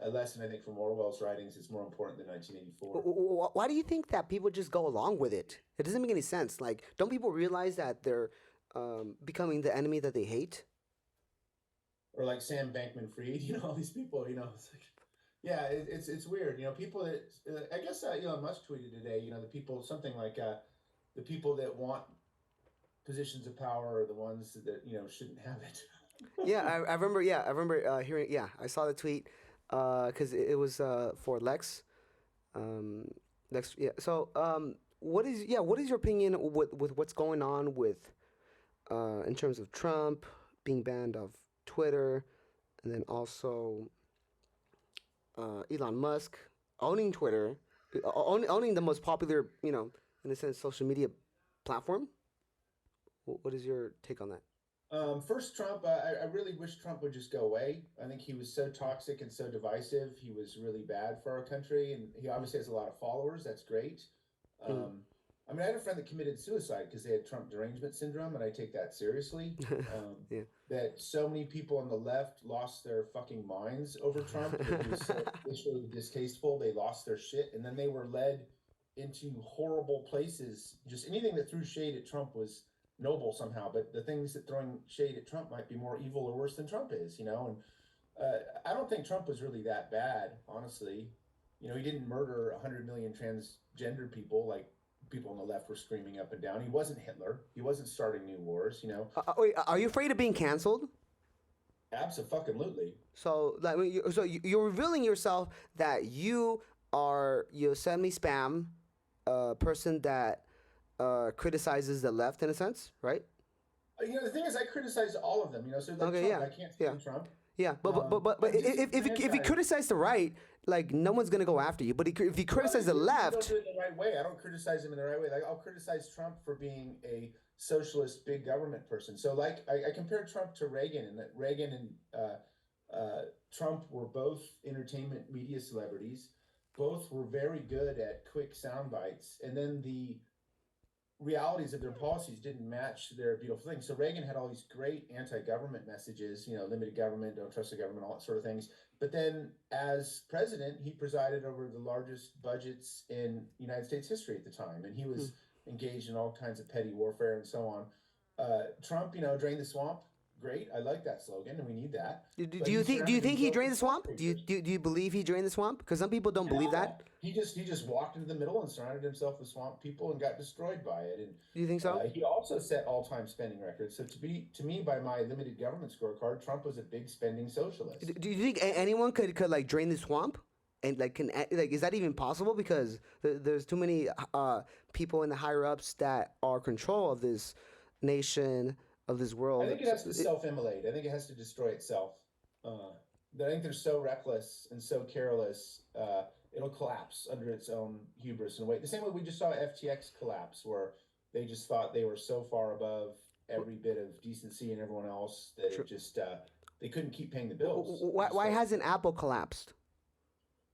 [SPEAKER 2] a lesson I think from Orwell's writings. It's more important than 1984.
[SPEAKER 1] Why do you think that people just go along with it? It doesn't make any sense. Like, don't people realize that they're becoming the enemy that they hate?
[SPEAKER 2] Or like Sam Bankman-Fried, all these people, it's like, yeah, it's weird. People that I guess Elon Musk tweeted today. The people, something like the people that want positions of power are the ones that shouldn't have it.
[SPEAKER 1] Yeah, I remember. Yeah, I remember hearing. Yeah, I saw the tweet because it was for Lex. Lex. Yeah. So what is your opinion with what's going on with in terms of Trump being banned of Twitter, and then also Elon Musk owning Twitter, owning the most popular, in a sense, social media platform. What is your take on that?
[SPEAKER 2] First, Trump. I really wish Trump would just go away. I think he was so toxic and so divisive. He was really bad for our country, and he obviously has a lot of followers. That's great.
[SPEAKER 1] Mm.
[SPEAKER 2] Um, I mean, I had a friend that committed suicide because they had Trump derangement syndrome, and I take that seriously. Um,
[SPEAKER 1] Yeah.
[SPEAKER 2] that so many people on the left lost their fucking minds over Trump. That he was so racially distasteful. They lost their shit, and then they were led into horrible places. Just anything that threw shade at Trump was noble somehow, but the things that throwing shade at Trump might be more evil or worse than Trump is, And I don't think Trump was really that bad, honestly. He didn't murder 100 million transgender people like people on the left were screaming up and down. He wasn't Hitler. He wasn't starting new wars.
[SPEAKER 1] Wait, are you afraid of being canceled?
[SPEAKER 2] Absolutely.
[SPEAKER 1] So, like, you're revealing yourself that you are Yosemite spam, person that criticizes the left in a sense, right?
[SPEAKER 2] The thing is, I criticize all of them. So like
[SPEAKER 1] Okay,
[SPEAKER 2] Trump,
[SPEAKER 1] yeah,
[SPEAKER 2] I can't
[SPEAKER 1] yeah.
[SPEAKER 2] stand Trump.
[SPEAKER 1] Yeah, but if you criticize the right, like no one's gonna go after you. But if you criticize the
[SPEAKER 2] Don't
[SPEAKER 1] left,
[SPEAKER 2] do it the right way. I don't criticize him in the right way. Like I'll criticize Trump for being a socialist big government person. So like I compare Trump to Reagan, and that Reagan and Trump were both entertainment media celebrities. Both were very good at quick sound bites, and then the realities of their policies didn't match their beautiful things. So Reagan had all these great anti-government messages, limited government, don't trust the government, all that sort of things. But then as president, he presided over the largest budgets in United States history at the time. And he was engaged in all kinds of petty warfare and so on. Trump, drain the swamp. Great. I like that slogan and we need that.
[SPEAKER 1] do you think he drained the swamp? Do you believe he drained the swamp? Because some people don't believe that.
[SPEAKER 2] He just walked into the middle and surrounded himself with swamp people and got destroyed by it. And
[SPEAKER 1] Do you think so?
[SPEAKER 2] he also set all-time spending records. So to me, by my limited government scorecard, Trump was a big spending socialist.
[SPEAKER 1] Do you think anyone could like drain the swamp? And like, is that even possible? Because there's too many people in the higher ups that are control of this nation, of this world.
[SPEAKER 2] I think it has to self-immolate. I think it has to destroy itself. I think they're so reckless and so careless, it'll collapse under its own hubris and weight. The same way we just saw FTX collapse, where they just thought they were so far above every bit of decency and everyone else that it just they couldn't keep paying the bills.
[SPEAKER 1] Why hasn't Apple collapsed?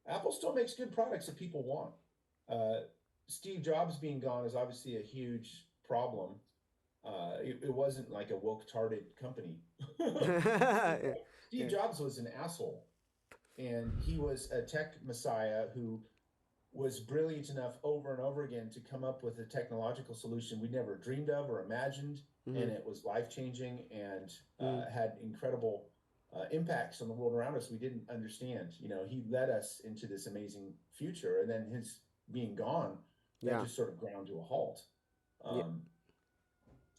[SPEAKER 2] Apple still makes good products that people want. Steve Jobs being gone is obviously a huge problem. It wasn't like a woke-tarded company. Steve Jobs was an asshole, and he was a tech messiah who was brilliant enough over and over again to come up with a technological solution we never dreamed of or imagined, and it was life-changing and had incredible impacts on the world around us we didn't understand. He led us into this amazing future, and then his being gone, that just sort of ground to a halt.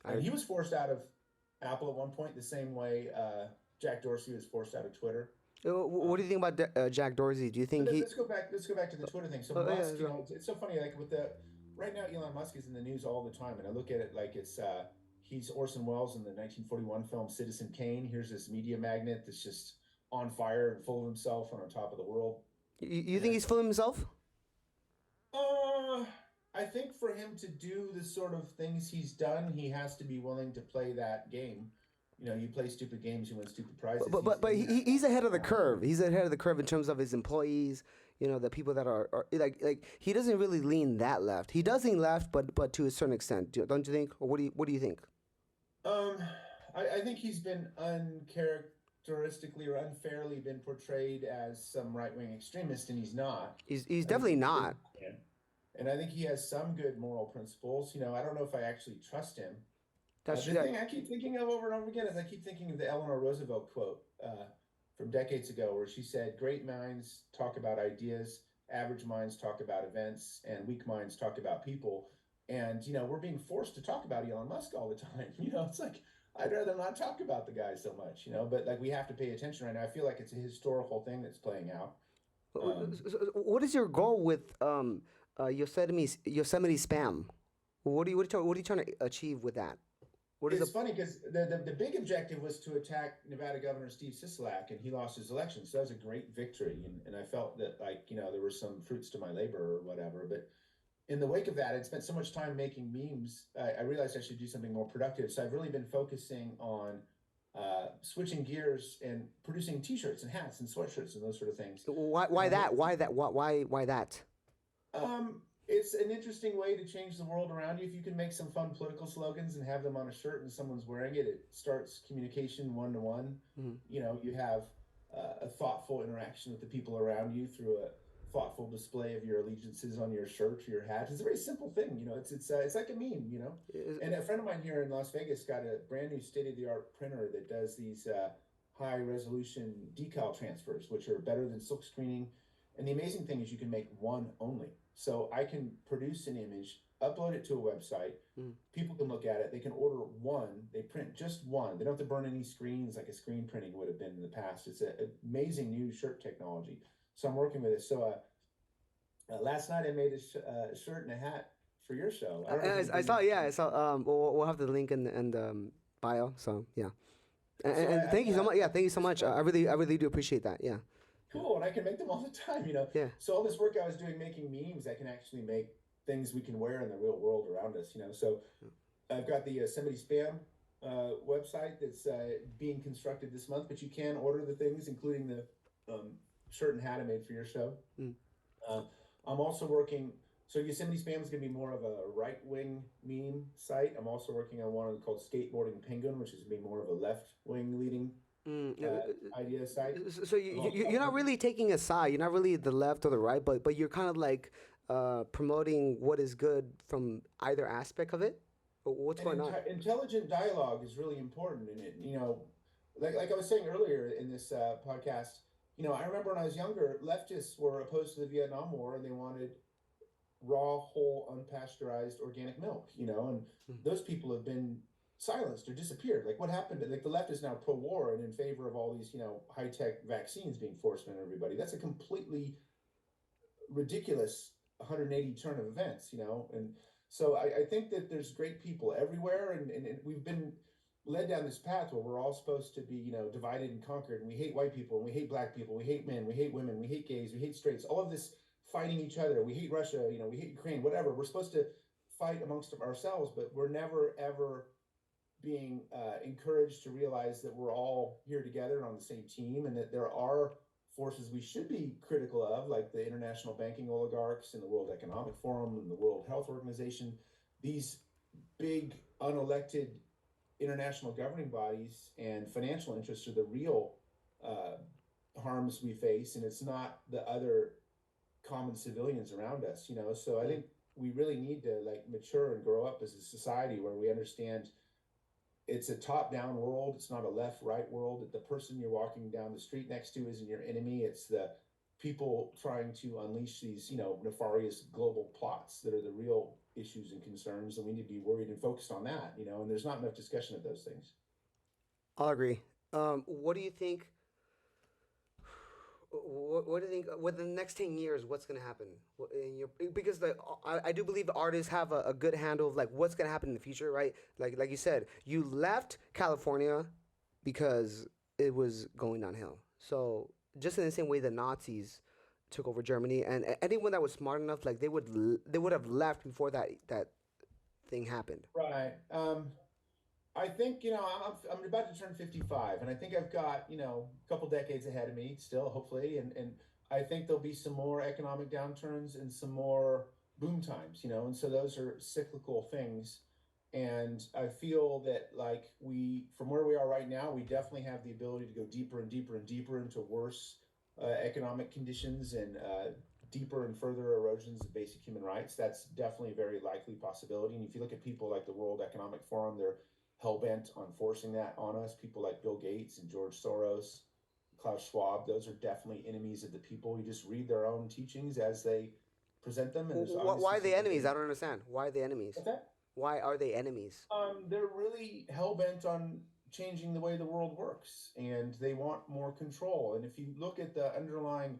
[SPEAKER 2] And he was forced out of Apple at one point, the same way Jack Dorsey was forced out of Twitter.
[SPEAKER 1] What do you think about Jack Dorsey? Do you think
[SPEAKER 2] Let's go back to the Twitter thing. So Musk, it's so funny. Like right now, Elon Musk is in the news all the time, and I look at it like it's he's Orson Welles in the 1941 film Citizen Kane. Here's this media magnate that's just on fire and full of himself and on top of the world.
[SPEAKER 1] You think he's full of himself?
[SPEAKER 2] I think for him to do the sort of things he's done, he has to be willing to play that game. You play stupid games, you win stupid prizes.
[SPEAKER 1] But he's ahead of the curve. He's ahead of the curve in terms of his employees. The people that are like he doesn't really lean that left. He does lean left, but to a certain extent, don't you think? Or what do you think?
[SPEAKER 2] I think he's been uncharacteristically or unfairly been portrayed as some right-wing extremist, and he's not.
[SPEAKER 1] He's definitely not.
[SPEAKER 2] And I think he has some good moral principles. I don't know if I actually trust him.
[SPEAKER 1] That's
[SPEAKER 2] the thing I keep thinking of over and over again is I keep thinking of the Eleanor Roosevelt quote from decades ago, where she said, "Great minds talk about ideas, average minds talk about events, and weak minds talk about people." And we're being forced to talk about Elon Musk all the time. It's like I'd rather not talk about the guy so much. But like we have to pay attention right now. I feel like it's a historical thing that's playing out.
[SPEAKER 1] What is your goal with Yosemite spam? What are you trying to achieve with that? What is the
[SPEAKER 2] It's funny because the big objective was to attack Nevada Governor Steve Sisolak, and he lost his election. So that was a great victory, and I felt that like there were some fruits to my labor or whatever. But in the wake of that, I'd spent so much time making memes. I realized I should do something more productive. So I've really been focusing on switching gears and producing T-shirts and hats and sweatshirts and those sort of things.
[SPEAKER 1] why
[SPEAKER 2] And
[SPEAKER 1] that? Why that? Why that?
[SPEAKER 2] it's an interesting way to change the world around you. If you can make some fun political slogans and have them on a shirt and someone's wearing it, it starts communication one to one. You have a thoughtful interaction with the people around you through a thoughtful display of your allegiances on your shirt or your hat. It's a very simple thing. It's like a meme. And a friend of mine here in Las Vegas got a brand new state of the art printer that does these high resolution decal transfers, which are better than silk screening. And the amazing thing is you can make one only. So I can produce an image, upload it to a website. People can look at it. They can order one. They print just one. They don't have to burn any screens like a screen printing would have been in the past. It's an amazing new shirt technology. So I'm working with it. So last night I made a shirt and a hat for your show. I don't know if
[SPEAKER 1] I saw. Yeah, I saw. We'll have the link in the bio. So yeah. And thank you so much. Yeah, thank you so much. I really do appreciate that. Yeah.
[SPEAKER 2] Cool, and I can make them all the time.
[SPEAKER 1] Yeah.
[SPEAKER 2] So all this work I was doing making memes, I can actually make things we can wear in the real world around us. So I've got the Yosemite Spam website that's being constructed this month, but you can order the things, including the shirt and hat I made for your show. I'm also working. So Yosemite Spam is going to be more of a right-wing meme site. I'm also working on one called Skateboarding Penguin, which is going to be more of a left-wing leading idea site.
[SPEAKER 1] So you're not really taking a side. You're not really the left or the right, but you're kind of like promoting what is good from either aspect of it. What's going on?
[SPEAKER 2] Intelligent dialogue is really important, and like I was saying earlier in this podcast. I remember when I was younger, leftists were opposed to the Vietnam War, and they wanted raw, whole, unpasteurized organic milk. And those people have been silenced or disappeared. Like what happened? Like the left is now pro-war and in favor of all these, high-tech vaccines being forced on everybody. That's a completely ridiculous 180 turn of events, And so I think that there's great people everywhere, and we've been led down this path where we're all supposed to be, divided and conquered, and we hate white people, and we hate black people, we hate men, we hate women, we hate gays, we hate straights, all of this fighting each other. We hate Russia, we hate Ukraine, whatever. We're supposed to fight amongst ourselves, but we're never, ever being encouraged to realize that we're all here together on the same team, and that there are forces we should be critical of, like the international banking oligarchs and the World Economic Forum and the World Health Organization. These big unelected international governing bodies and financial interests are the real harms we face, and it's not the other common civilians around us. So I think we really need to mature and grow up as a society where we understand it's a top-down world. It's not a left-right world. That the person you're walking down the street next to isn't your enemy. It's the people trying to unleash these, nefarious global plots that are the real issues and concerns, and we need to be worried and focused on that. And there's not enough discussion of those things.
[SPEAKER 1] I'll agree. What do you think? What do you think within the next 10 years? What's going to happen? Because I do believe artists have a good handle of what's going to happen in the future, right? Like you said, you left California because it was going downhill. So just in the same way the Nazis took over Germany, and anyone that was smart enough, they would have left before that thing happened.
[SPEAKER 2] Right. I think, I'm about to turn 55, and I think I've got, a couple decades ahead of me still, hopefully. And I think there'll be some more economic downturns and some more boom times, and so those are cyclical things. And I feel that from where we are right now, we definitely have the ability to go deeper and deeper and deeper into worse economic conditions and deeper and further erosions of basic human rights. That's definitely a very likely possibility. And if you look at people like the World Economic Forum, they're hell-bent on forcing that on us. People like Bill Gates and George Soros, Klaus Schwab, those are definitely enemies of the people. You just read their own teachings as they present them. And
[SPEAKER 1] why are they enemies? I don't understand. Why are they enemies?
[SPEAKER 2] What's that?
[SPEAKER 1] Why are they enemies?
[SPEAKER 2] They're really hell-bent on changing the way the world works, and they want more control. And if you look at the underlying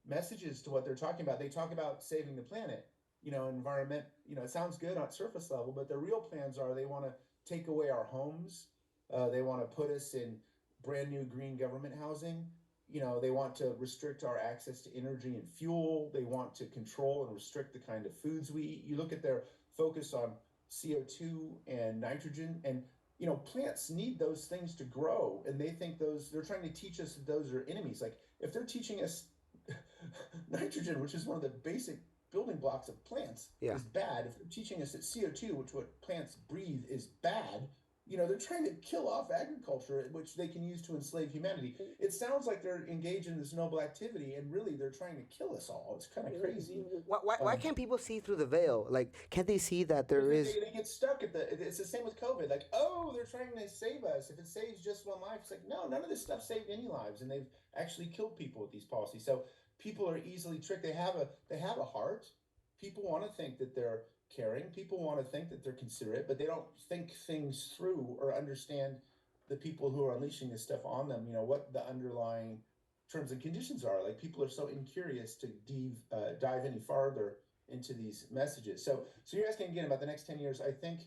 [SPEAKER 2] messages to what they're talking about, they talk about saving the planet, environment. It sounds good on surface level, but their real plans are they want to take away our homes. They want to put us in brand new green government housing. They want to restrict our access to energy and fuel. They want to control and restrict the kind of foods we eat. You look at their focus on CO2 and nitrogen, and plants need those things to grow, and they think they're trying to teach us that those are enemies. Like if they're teaching us nitrogen, which is one of the basic building blocks of plants,
[SPEAKER 1] Yeah.
[SPEAKER 2] is bad. If they're teaching us that CO2, which what plants breathe, is bad, they're trying to kill off agriculture, which they can use to enslave humanity. It sounds like they're engaged in this noble activity, and really they're trying to kill us all. It's kind of crazy.
[SPEAKER 1] Why can't people see through the veil? Like, can't they see that
[SPEAKER 2] Because
[SPEAKER 1] there is?
[SPEAKER 2] they get stuck at it's the same with COVID. Like, oh, they're trying to save us. If it saves just one life, it's like, no, none of this stuff saved any lives, and they've actually killed people with these policies. So people are easily tricked. They have a heart. People want to think that they're caring. People want to think that they're considerate, but they don't think things through or understand the people who are unleashing this stuff on them. What the underlying terms and conditions are. Like, people are so incurious to dive any farther into these messages. So you're asking again about the next 10 years. I think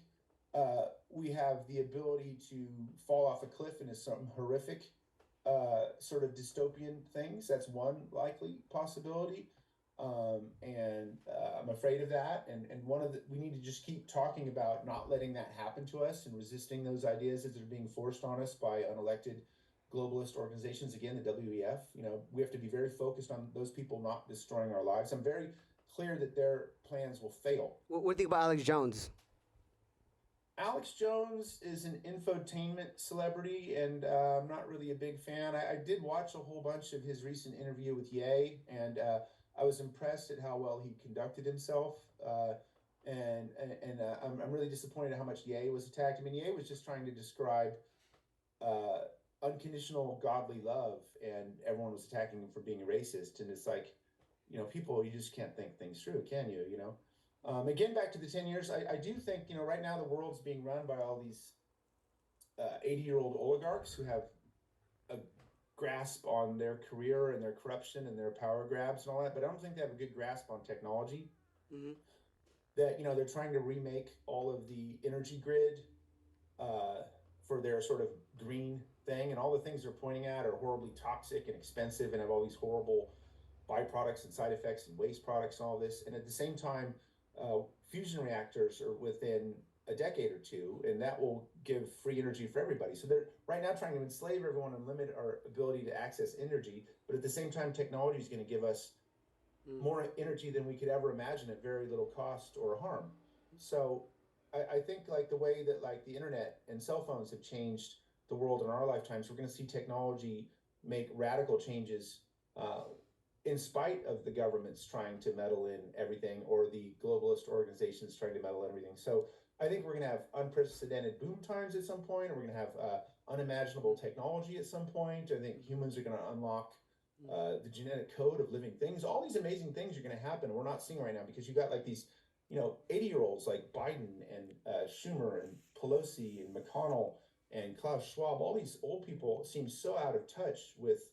[SPEAKER 2] we have the ability to fall off a cliff into some horrific sort of dystopian things. That's one likely possibility. And I'm afraid of that. And we need to just keep talking about not letting that happen to us and resisting those ideas as they're being forced on us by unelected globalist organizations. Again, the WEF, we have to be very focused on those people not destroying our lives. I'm very clear that their plans will fail.
[SPEAKER 1] What do you think about Alex Jones?
[SPEAKER 2] Alex Jones is an infotainment celebrity, and I'm not really a big fan. I did watch a whole bunch of his recent interview with Ye, and I was impressed at how well he conducted himself. And I'm really disappointed at how much Ye was attacked. I mean, Ye was just trying to describe unconditional godly love, and everyone was attacking him for being a racist. And it's like, people, you just can't think things through, can you? Again, back to the 10 years, I do think, right now the world's being run by all these 80-year-old oligarchs who have a grasp on their career and their corruption and their power grabs and all that, but I don't think they have a good grasp on technology. Mm-hmm. That, they're trying to remake all of the energy grid for their sort of green thing, and all the things they're pointing at are horribly toxic and expensive and have all these horrible byproducts and side effects and waste products and all this. And at the same time, fusion reactors are within a decade or two, and that will give free energy for everybody. So they're right now trying to enslave everyone and limit our ability to access energy, but at the same time, technology is going to give us more energy than we could ever imagine at very little cost or harm. So I think like the way that like the internet and cell phones have changed the world in our lifetimes, we're going to see technology make radical changes in spite of the governments trying to meddle in everything, or the globalist organizations trying to meddle in everything. So I think we're going to have unprecedented boom times at some point, or we're going to have unimaginable technology at some point. I think humans are going to unlock the genetic code of living things. All these amazing things are going to happen, and we're not seeing right now, because you got like these, 80-year-olds like Biden and Schumer and Pelosi and McConnell and Klaus Schwab. All these old people seem so out of touch with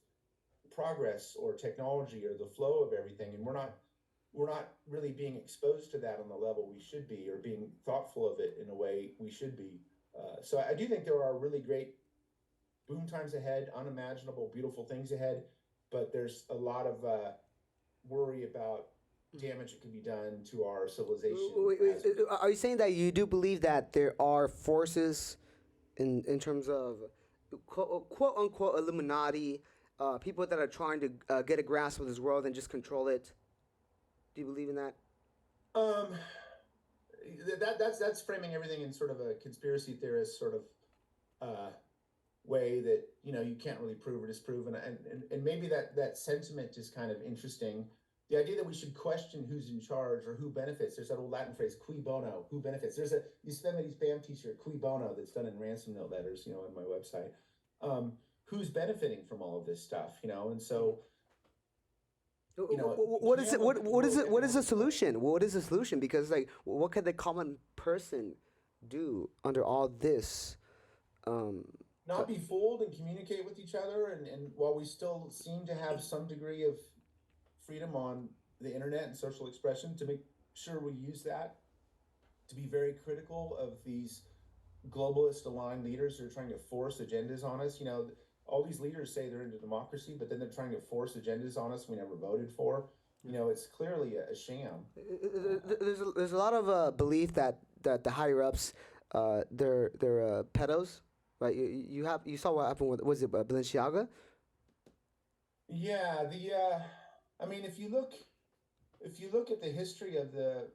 [SPEAKER 2] progress or technology or the flow of everything, and we're not really being exposed to that on the level we should be, or being thoughtful of it in a way we should be. So I do think there are really great boom times ahead, unimaginable, beautiful things ahead, but there's a lot of worry about damage that can be done to our civilization.
[SPEAKER 1] Are you saying that you do believe that there are forces in terms of quote unquote Illuminati, people that are trying to get a grasp of this world and just control it? Do you believe in that?
[SPEAKER 2] That's framing everything in sort of a conspiracy theorist sort of way that you can't really prove or disprove, and maybe that sentiment is kind of interesting. The idea that we should question who's in charge or who benefits. There's that old Latin phrase, cui bono, who benefits. There's a Yosemite Spam t-shirt, cui bono, that's done in ransom note letters, on my website. Who's benefiting from all of this stuff, and so.
[SPEAKER 1] What is it? What is it? What is the solution? What is the solution? Because like, what could the common person do under all this?
[SPEAKER 2] Not be fooled and communicate with each other, and while we still seem to have some degree of freedom on the internet and social expression, to make sure we use that to be very critical of these globalist aligned leaders who are trying to force agendas on us. All these leaders say they're into democracy, but then they're trying to force agendas on us we never voted for. It's clearly a sham.
[SPEAKER 1] There's a lot of belief that the higher ups, they're pedos, right? You saw what happened with, was it Balenciaga?
[SPEAKER 2] Yeah, I mean, if you look at the history of the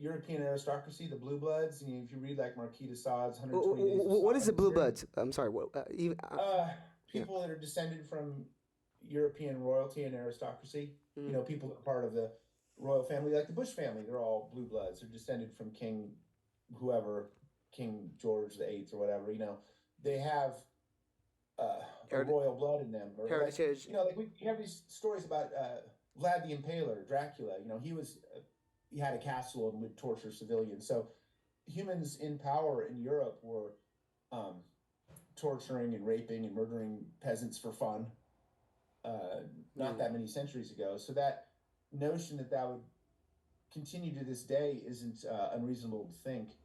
[SPEAKER 2] European aristocracy, the blue bloods, and if you read like Marquis de Sade's 120 Days of
[SPEAKER 1] What is the blue
[SPEAKER 2] Solitude,
[SPEAKER 1] bloods? I'm sorry. What?
[SPEAKER 2] uh,
[SPEAKER 1] Yeah.
[SPEAKER 2] people that are descended from European royalty and aristocracy,
[SPEAKER 1] Mm,
[SPEAKER 2] people that are part of the royal family, like the Bush family, they're all blue bloods. They're descended from King, whoever, King George the Eighth or whatever. They have a
[SPEAKER 1] Heri-
[SPEAKER 2] royal blood in them, or like
[SPEAKER 1] heritage.
[SPEAKER 2] like we have these stories about Vlad the Impaler, Dracula. He had a castle and would torture civilians. So humans in power in Europe were um, torturing and raping and murdering peasants for fun. Uh, Not
[SPEAKER 1] Mm.
[SPEAKER 2] that many centuries ago. So that notion that would continue to this day isn't unreasonable to think.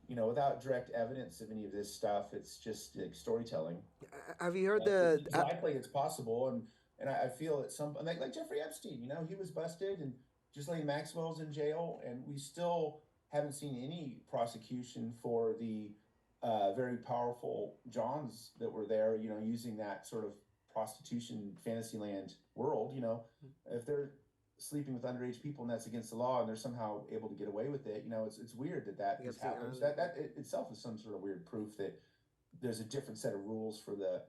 [SPEAKER 2] Without direct evidence of any of this stuff, it's just like storytelling.
[SPEAKER 1] Have you heard
[SPEAKER 2] But
[SPEAKER 1] the?
[SPEAKER 2] it's likely it's possible, and I feel that some like Jeffrey Epstein, he was busted, and Ghislaine Maxwell's in jail, and we still haven't seen any prosecution for the very powerful Johns that were there, using that sort of prostitution fantasyland world. If they're sleeping with underage people and that's against the law, and they're somehow able to get away with it, it's weird that
[SPEAKER 1] The
[SPEAKER 2] has
[SPEAKER 1] Epstein
[SPEAKER 2] happened.
[SPEAKER 1] Island.
[SPEAKER 2] That itself is some sort of weird proof that there's a different set of rules for the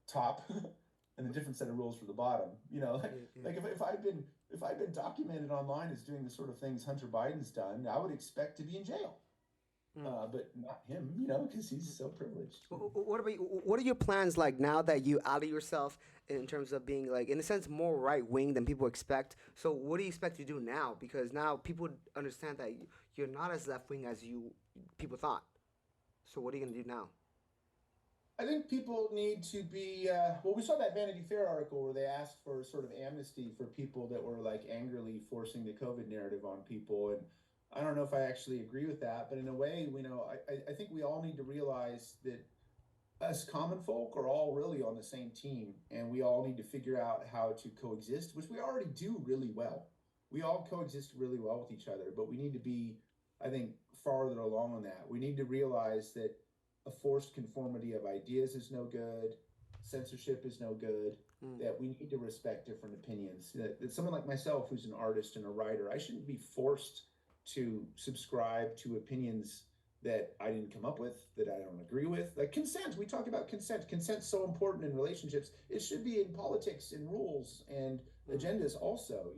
[SPEAKER 2] top and a different set of rules for the bottom. Like,
[SPEAKER 1] Yeah, yeah.
[SPEAKER 2] like if I'd been documented online as doing the sort of things Hunter Biden's done, I would expect to be in jail.
[SPEAKER 1] Mm.
[SPEAKER 2] But not him, because he's so privileged.
[SPEAKER 1] What about what are your plans like now that you outed yourself in terms of being like in a sense more right wing than people expect? So what do you expect to do now? Because now people understand that you're not as left wing as you people thought. So what are you gonna do now?
[SPEAKER 2] I think people need to be. Well, we saw that Vanity Fair article where they asked for sort of amnesty for people that were like angrily forcing the COVID narrative on people, and I don't know if I actually agree with that, but in a way, I think we all need to realize that us common folk are all really on the same team, and we all need to figure out how to coexist, which we already do really well. We all coexist really well with each other, but we need to be, I think, farther along on that. We need to realize that a forced conformity of ideas is no good, censorship is no good,
[SPEAKER 1] Mm.
[SPEAKER 2] that we need to respect different opinions. That someone like myself, who's an artist and a writer, I shouldn't be forced to subscribe to opinions that I didn't come up with, that I don't agree with. Like consent, we talk about consent. Consent's so important in relationships. It should be in politics and rules and
[SPEAKER 1] Mm.
[SPEAKER 2] agendas also,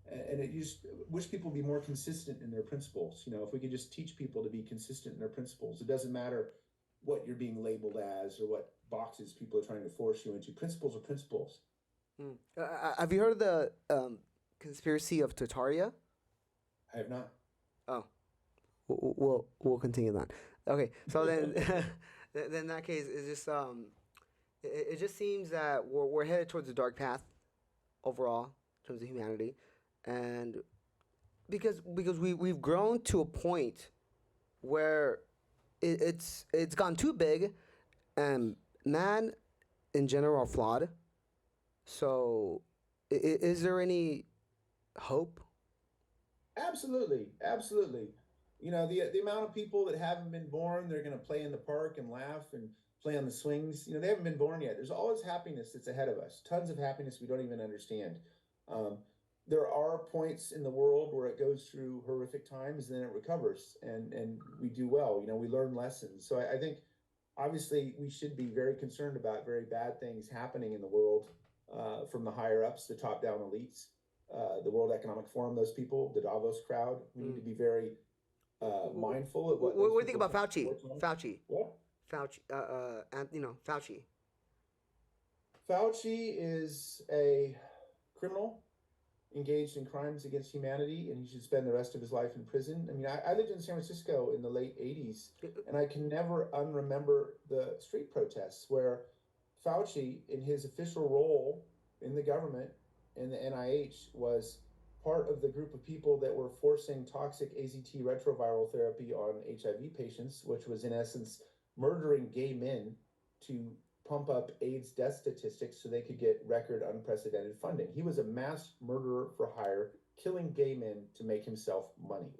[SPEAKER 2] and it just wish people be more consistent in their principles. If we could just teach people to be consistent in their principles, it doesn't matter what you're being labeled as or what boxes people are trying to force you into. Principles are principles.
[SPEAKER 1] Mm. Have you heard of the conspiracy of Tartaria?
[SPEAKER 2] I have not.
[SPEAKER 1] Oh, we'll continue that. Okay, so then then in that case, it's just it just seems that we're headed towards a dark path overall in terms of humanity, and because we've grown to a point where it's gone too big, and man in general are flawed. So, is there any hope?
[SPEAKER 2] Absolutely, absolutely. The amount of people that haven't been born, they're going to play in the park and laugh and play on the swings. They haven't been born yet. There's always happiness that's ahead of us. Tons of happiness we don't even understand. Um, there are points in the world where it goes through horrific times, and then it recovers, and we do well. We learn lessons. So I think obviously we should be very concerned about very bad things happening in the world, from the higher ups, the top down elites, the World Economic Forum, those people, the Davos crowd. We need
[SPEAKER 1] Mm.
[SPEAKER 2] to be very mindful of what
[SPEAKER 1] What
[SPEAKER 2] those
[SPEAKER 1] do you think
[SPEAKER 2] people
[SPEAKER 1] about
[SPEAKER 2] think
[SPEAKER 1] Fauci?
[SPEAKER 2] sports.
[SPEAKER 1] Fauci,
[SPEAKER 2] What?
[SPEAKER 1] Fauci, and Fauci.
[SPEAKER 2] Fauci is a criminal engaged in crimes against humanity, and he should spend the rest of his life in prison. I mean, I lived in San Francisco in the late 80s, and I can never unremember the street protests where Fauci, in his official role in the government, in the NIH, was part of the group of people that were forcing toxic AZT retroviral therapy on HIV patients, which was in essence
[SPEAKER 3] murdering gay men to pump up AIDS death statistics so they could get record unprecedented funding. He was a mass murderer for hire, killing gay men to make himself money.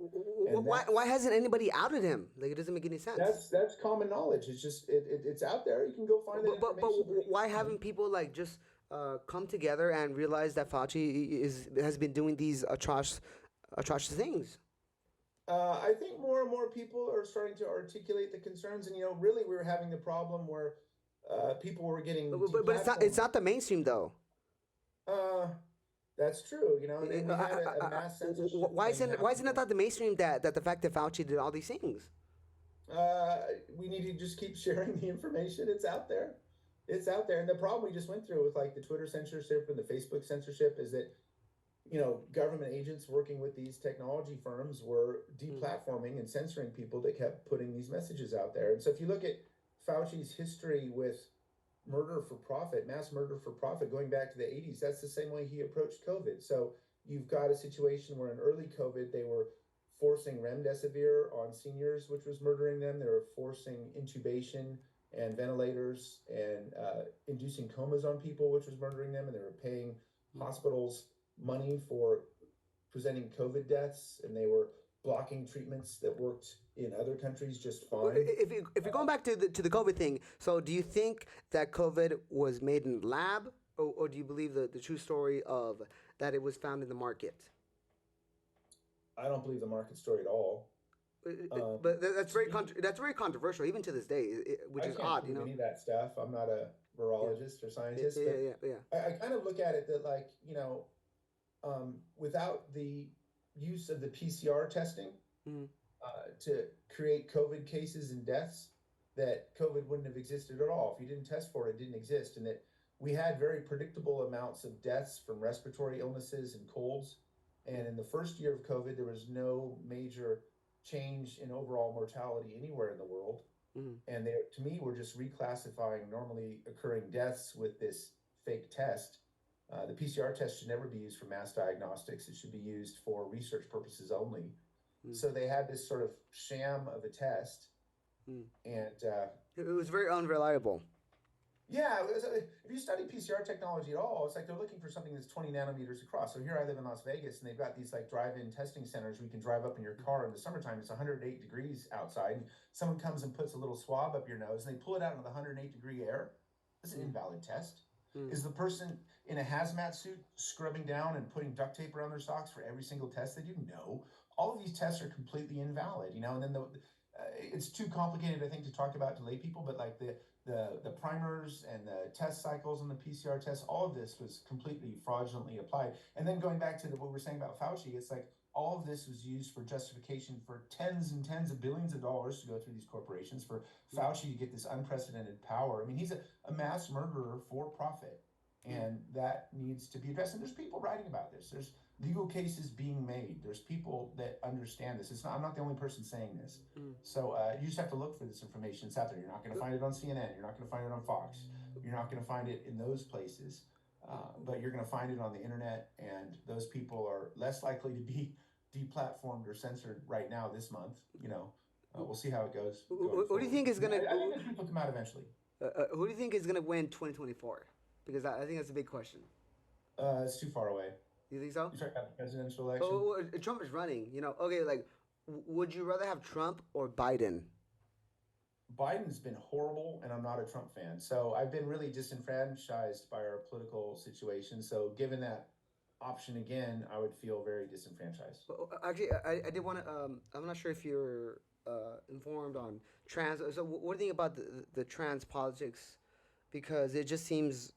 [SPEAKER 3] And
[SPEAKER 1] Why hasn't anybody outed him? Like, it doesn't make any sense.
[SPEAKER 3] that's common knowledge. It's just it's out there. You can go find that
[SPEAKER 1] But
[SPEAKER 3] information.
[SPEAKER 1] why haven't people like just come together and realize that Fauci has been doing these atrocious things?
[SPEAKER 3] I think more and more people are starting to articulate the concerns, and really, we were having the problem where people were getting.
[SPEAKER 1] But it's not the mainstream though.
[SPEAKER 3] Uh, that's true. And we had a mass censorship.
[SPEAKER 1] Why isn't it not the mainstream that the fact that Fauci did all these things?
[SPEAKER 3] We need to just keep sharing the information. It's out there. It's out there. And the problem we just went through with like the Twitter censorship and the Facebook censorship is that, government agents working with these technology firms were deplatforming and censoring people that kept putting these messages out there. And so if you look at Fauci's history with murder for profit, mass murder for profit, going back to the 80s, that's the same way he approached COVID. So you've got a situation where in early COVID, they were forcing remdesivir on seniors, which was murdering them. They were forcing intubation and ventilators and inducing comas on people, which was murdering them. And they were paying hospitals money for presenting COVID deaths, and they were blocking treatments that worked in other countries just fine.
[SPEAKER 1] If you're going back to the COVID thing, so do you think that COVID was made in the lab, or do you believe the true story of that it was found in the market?
[SPEAKER 3] I don't believe the market story at all.
[SPEAKER 1] But that's very controversial even to this day, which is odd.
[SPEAKER 3] Any of that stuff. I'm not a virologist or scientist.
[SPEAKER 1] Yeah.
[SPEAKER 3] I kind of look at it that like without the use of the PCR testing to create COVID cases and deaths, that COVID wouldn't have existed at all. If you didn't test for it, it didn't exist, and that we had very predictable amounts of deaths from respiratory illnesses and colds. And in the first year of COVID, there was no major change in overall mortality anywhere in the world. And they, to me, we're just reclassifying normally occurring deaths with this fake test. The PCR test should never be used for mass diagnostics. It should be used for research purposes only. So they had this sort of sham of a test. And
[SPEAKER 1] it was very unreliable.
[SPEAKER 3] Yeah, if you study PCR technology at all, it's like they're looking for something that's 20 nanometers across. So here I live in Las Vegas, and they've got these like drive-in testing centers where you can drive up in your car in the summertime. It's 108 degrees outside, and someone comes and puts a little swab up your nose, and they pull it out into the 108-degree air. That's an invalid test. Is the person in a hazmat suit scrubbing down and putting duct tape around their socks for every single test they do? No. All of these tests are completely invalid, and then it's too complicated, I think, to talk about to lay people, but like the primers and the test cycles and the PCR tests, all of this was completely fraudulently applied. And then going back to what we were saying about Fauci, it's like all of this was used for justification for tens and tens of billions of dollars to go through these corporations for Fauci to get this unprecedented power. I mean, he's a mass murderer for profit, and that needs to be addressed. And there's people writing about this. There's legal cases being made. There's people that understand this. I'm not the only person saying this. So you just have to look for this information. It's out there. You're not going to find it on CNN. You're not going to find it on Fox. You're not going to find it in those places. But you're going to find it on the internet, and those people are less likely to be deplatformed or censored right now this month. We'll see how it goes.
[SPEAKER 1] What do you think is going to...
[SPEAKER 3] I think the truth will come out eventually.
[SPEAKER 1] Who do you think is going to win 2024? Because I think that's a big question.
[SPEAKER 3] It's too far away.
[SPEAKER 1] You think so?
[SPEAKER 3] You're talking about the presidential election?
[SPEAKER 1] Oh, Trump is running. Okay, like, would you rather have Trump or Biden?
[SPEAKER 3] Biden's been horrible, and I'm not a Trump fan. So I've been really disenfranchised by our political situation. So given that option again, I would feel very disenfranchised.
[SPEAKER 1] Well, actually, I did want to. I'm not sure if you're informed on trans. So what do you think about the trans politics? Because it just seems,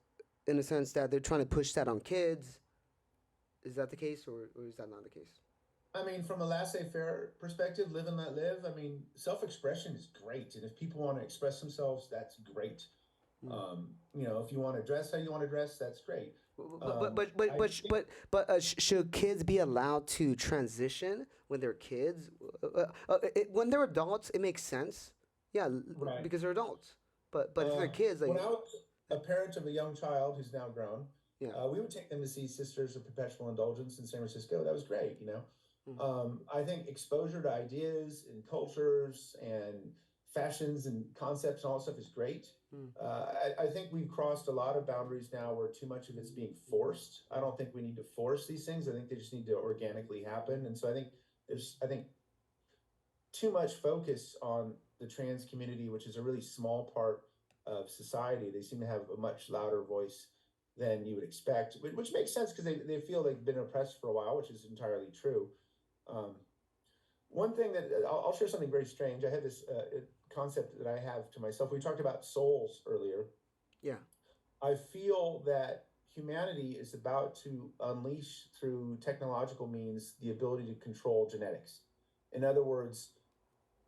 [SPEAKER 1] in a sense, that they're trying to push that on kids. Is that the case, or is that not the case?
[SPEAKER 3] I mean, from a laissez-faire perspective, live and let live. I mean, self-expression is great, and if people want to express themselves, that's great. If you want to dress how you want to dress, that's great.
[SPEAKER 1] But should kids be allowed to transition when they're kids? When they're adults, it makes sense. Yeah, right. Because they're adults. But if they're kids, like
[SPEAKER 3] when I was a parent of a young child who's now grown,
[SPEAKER 1] yeah,
[SPEAKER 3] we would take them to see Sisters of Perpetual Indulgence in San Francisco. That was great, I think exposure to ideas and cultures and fashions and concepts and all that stuff is great.
[SPEAKER 1] Mm.
[SPEAKER 3] I think we've crossed a lot of boundaries now where too much of it's being forced. I don't think we need to force these things. I think they just need to organically happen. And so I think too much focus on the trans community, which is a really small part of society. They seem to have a much louder voice than you would expect, which makes sense because they feel they've been oppressed for a while, which is entirely true. Um, One thing that I'll share something very strange. I had this concept that I have to myself. We talked about souls earlier.
[SPEAKER 1] Yeah.
[SPEAKER 3] I feel that humanity is about to unleash through technological means the ability to control genetics. In other words,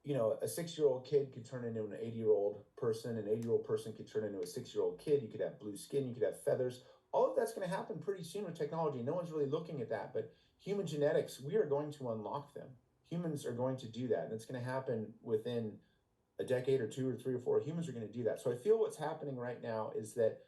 [SPEAKER 3] a 6-year-old kid could turn into an 80-year-old person. An 80-year-old person could turn into a 6-year-old kid. You could have blue skin. You could have feathers. All of that's going to happen pretty soon with technology. No one's really looking at that. But human genetics, we are going to unlock them. Humans are going to do that. And it's going to happen within a decade or 2 or 3 or 4. Humans are going to do that. So I feel what's happening right now is that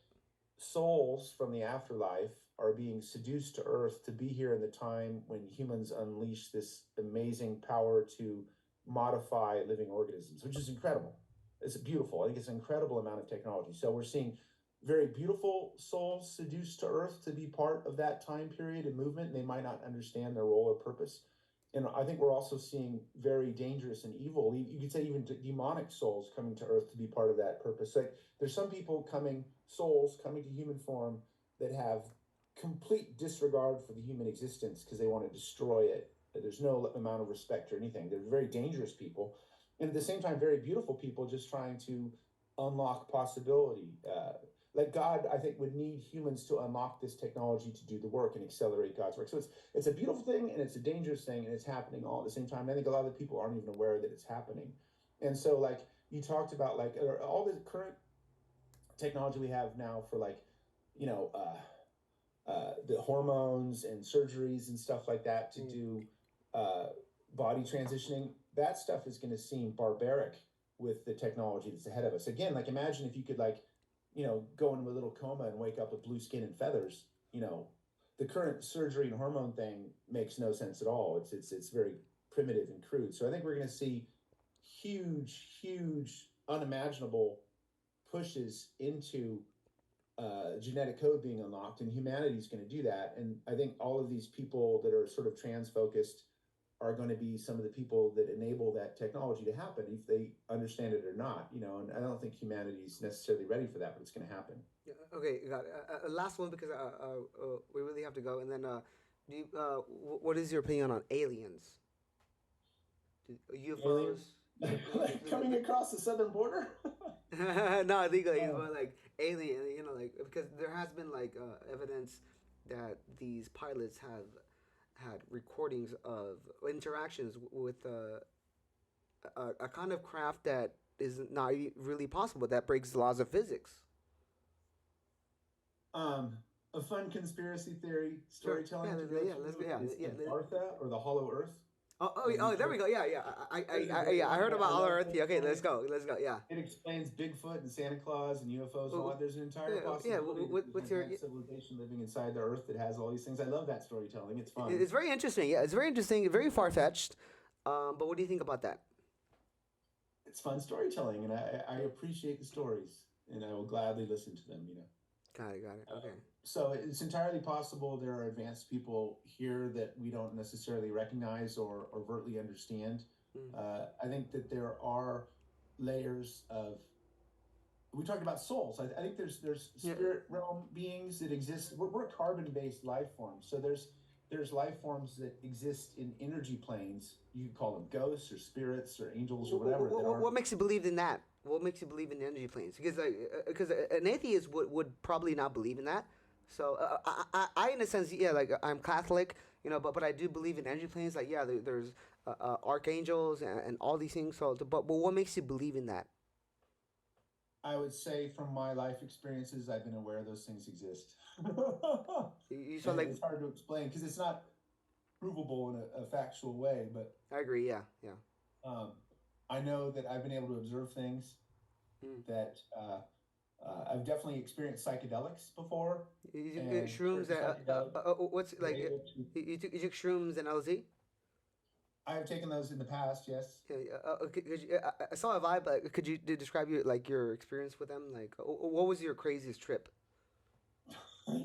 [SPEAKER 3] souls from the afterlife are being seduced to Earth to be here in the time when humans unleash this amazing power to modify living organisms, which is incredible. It's beautiful. I think it's an incredible amount of technology. So we're seeing very beautiful souls seduced to Earth to be part of that time period and movement. And they might not understand their role or purpose. And I think we're also seeing very dangerous and evil, you could say even demonic souls coming to Earth to be part of that purpose. Like there's some people souls coming to human form that have complete disregard for the human existence because they want to destroy it. There's no amount of respect or anything. They're very dangerous people. And at the same time, very beautiful people just trying to unlock possibility. Like God, I think, would need humans to unlock this technology to do the work and accelerate God's work. So it's a beautiful thing and it's a dangerous thing and it's happening all at the same time. And I think a lot of the people aren't even aware that it's happening. And so like you talked about like all the current technology we have now for like, the hormones and surgeries and stuff like that to do body transitioning, that stuff is going to seem barbaric with the technology that's ahead of us. Again, like imagine if you could go into a little coma and wake up with blue skin and feathers. The current surgery and hormone thing makes no sense at all. It's very primitive and crude. So I think we're going to see huge, unimaginable pushes into genetic code being unlocked, and humanity is going to do that. And I think all of these people that are sort of trans focused are going to be some of the people that enable that technology to happen, if they understand it or not. And I don't think humanity is necessarily ready for that, but it's going to happen.
[SPEAKER 1] Okay, got it. Last one because we really have to go. And then, what is your opinion on aliens? UFOs?
[SPEAKER 3] Coming across the southern border?
[SPEAKER 1] No, legally, but like alien, because there has been evidence that these pilots have had recordings of interactions with a kind of craft that is not really possible, that breaks the laws of physics.
[SPEAKER 3] A fun conspiracy theory storytelling.
[SPEAKER 1] Sure. Yeah.
[SPEAKER 3] Martha or the Hollow Earth.
[SPEAKER 1] There we go. Yeah. I heard about Hollow Earth. Yeah, okay, let's go. Yeah.
[SPEAKER 3] It explains Bigfoot and Santa Claus and UFOs and all that. There's an entire possibility.
[SPEAKER 1] Yeah. What's your
[SPEAKER 3] civilization living inside the Earth that has all these things? I love that storytelling. It's fun.
[SPEAKER 1] It's very interesting. Yeah, it's very interesting. Very far fetched. But what do you think about that?
[SPEAKER 3] It's fun storytelling, and I appreciate the stories, and I will gladly listen to them.
[SPEAKER 1] Got it. Okay.
[SPEAKER 3] So it's entirely possible there are advanced people here that we don't necessarily recognize or overtly understand. I think that there are layers of. We talked about souls. I think there's spirit realm beings that exist. We're carbon-based life forms, so there's life forms that exist in energy planes. You could call them ghosts or spirits or angels or whatever.
[SPEAKER 1] What makes you believe in that? What makes you believe in the energy planes? Because an atheist would probably not believe in that. So I in a sense, I'm Catholic, but I do believe in energy planes. There's archangels and all these things. So, but what makes you believe in that?
[SPEAKER 3] I would say from my life experiences, I've been aware those things exist. It's hard to explain because it's not provable in a factual way. But
[SPEAKER 1] I agree. Yeah.
[SPEAKER 3] I know that I've been able to observe things that I've definitely experienced psychedelics before.
[SPEAKER 1] Shrooms. What's like? You took shrooms and LSD?
[SPEAKER 3] I've taken those in the past, yes.
[SPEAKER 1] Yeah, could you, I saw a vibe, but could you describe your experience with them? Like, what was your craziest trip?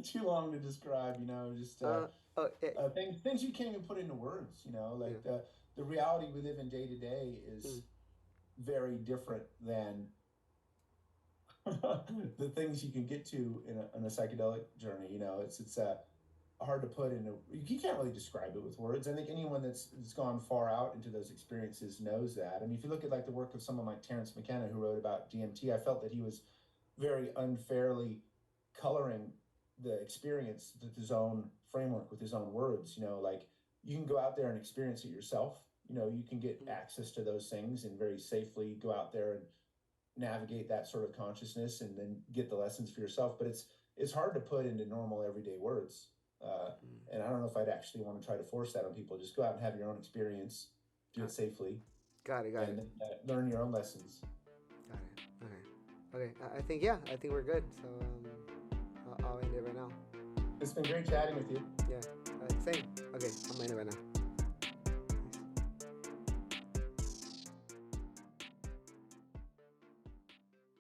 [SPEAKER 3] Too long to describe, just
[SPEAKER 1] Uh, oh, yeah,
[SPEAKER 3] things you can't even put into words.
[SPEAKER 1] yeah,
[SPEAKER 3] Like the reality we live in day to day
[SPEAKER 1] mm,
[SPEAKER 3] is very different than the things you can get to in a psychedelic journey. It's hard to put into. You can't really describe it with words. I think anyone that's gone far out into those experiences knows that. I mean, if you look at like the work of someone like Terrence McKenna, who wrote about DMT, I felt that he was very unfairly coloring the experience with his own framework, with his own words. Like you can go out there and experience it yourself. You can get
[SPEAKER 1] mm,
[SPEAKER 3] access to those things and very safely go out there and navigate that sort of consciousness and then get the lessons for yourself. But it's hard to put into normal everyday words.
[SPEAKER 1] mm.
[SPEAKER 3] And I don't know if I'd actually want to try to force that on people. Just go out and have your own experience, do
[SPEAKER 1] Uh,
[SPEAKER 3] it safely,
[SPEAKER 1] got it, got it,
[SPEAKER 3] and learn your own lessons.
[SPEAKER 1] got it. Okay, okay. I think yeah, I think we're good. So I'll end it right now.
[SPEAKER 3] It's been great chatting with you.
[SPEAKER 1] Yeah, same. Okay, I'm gonna end it right now.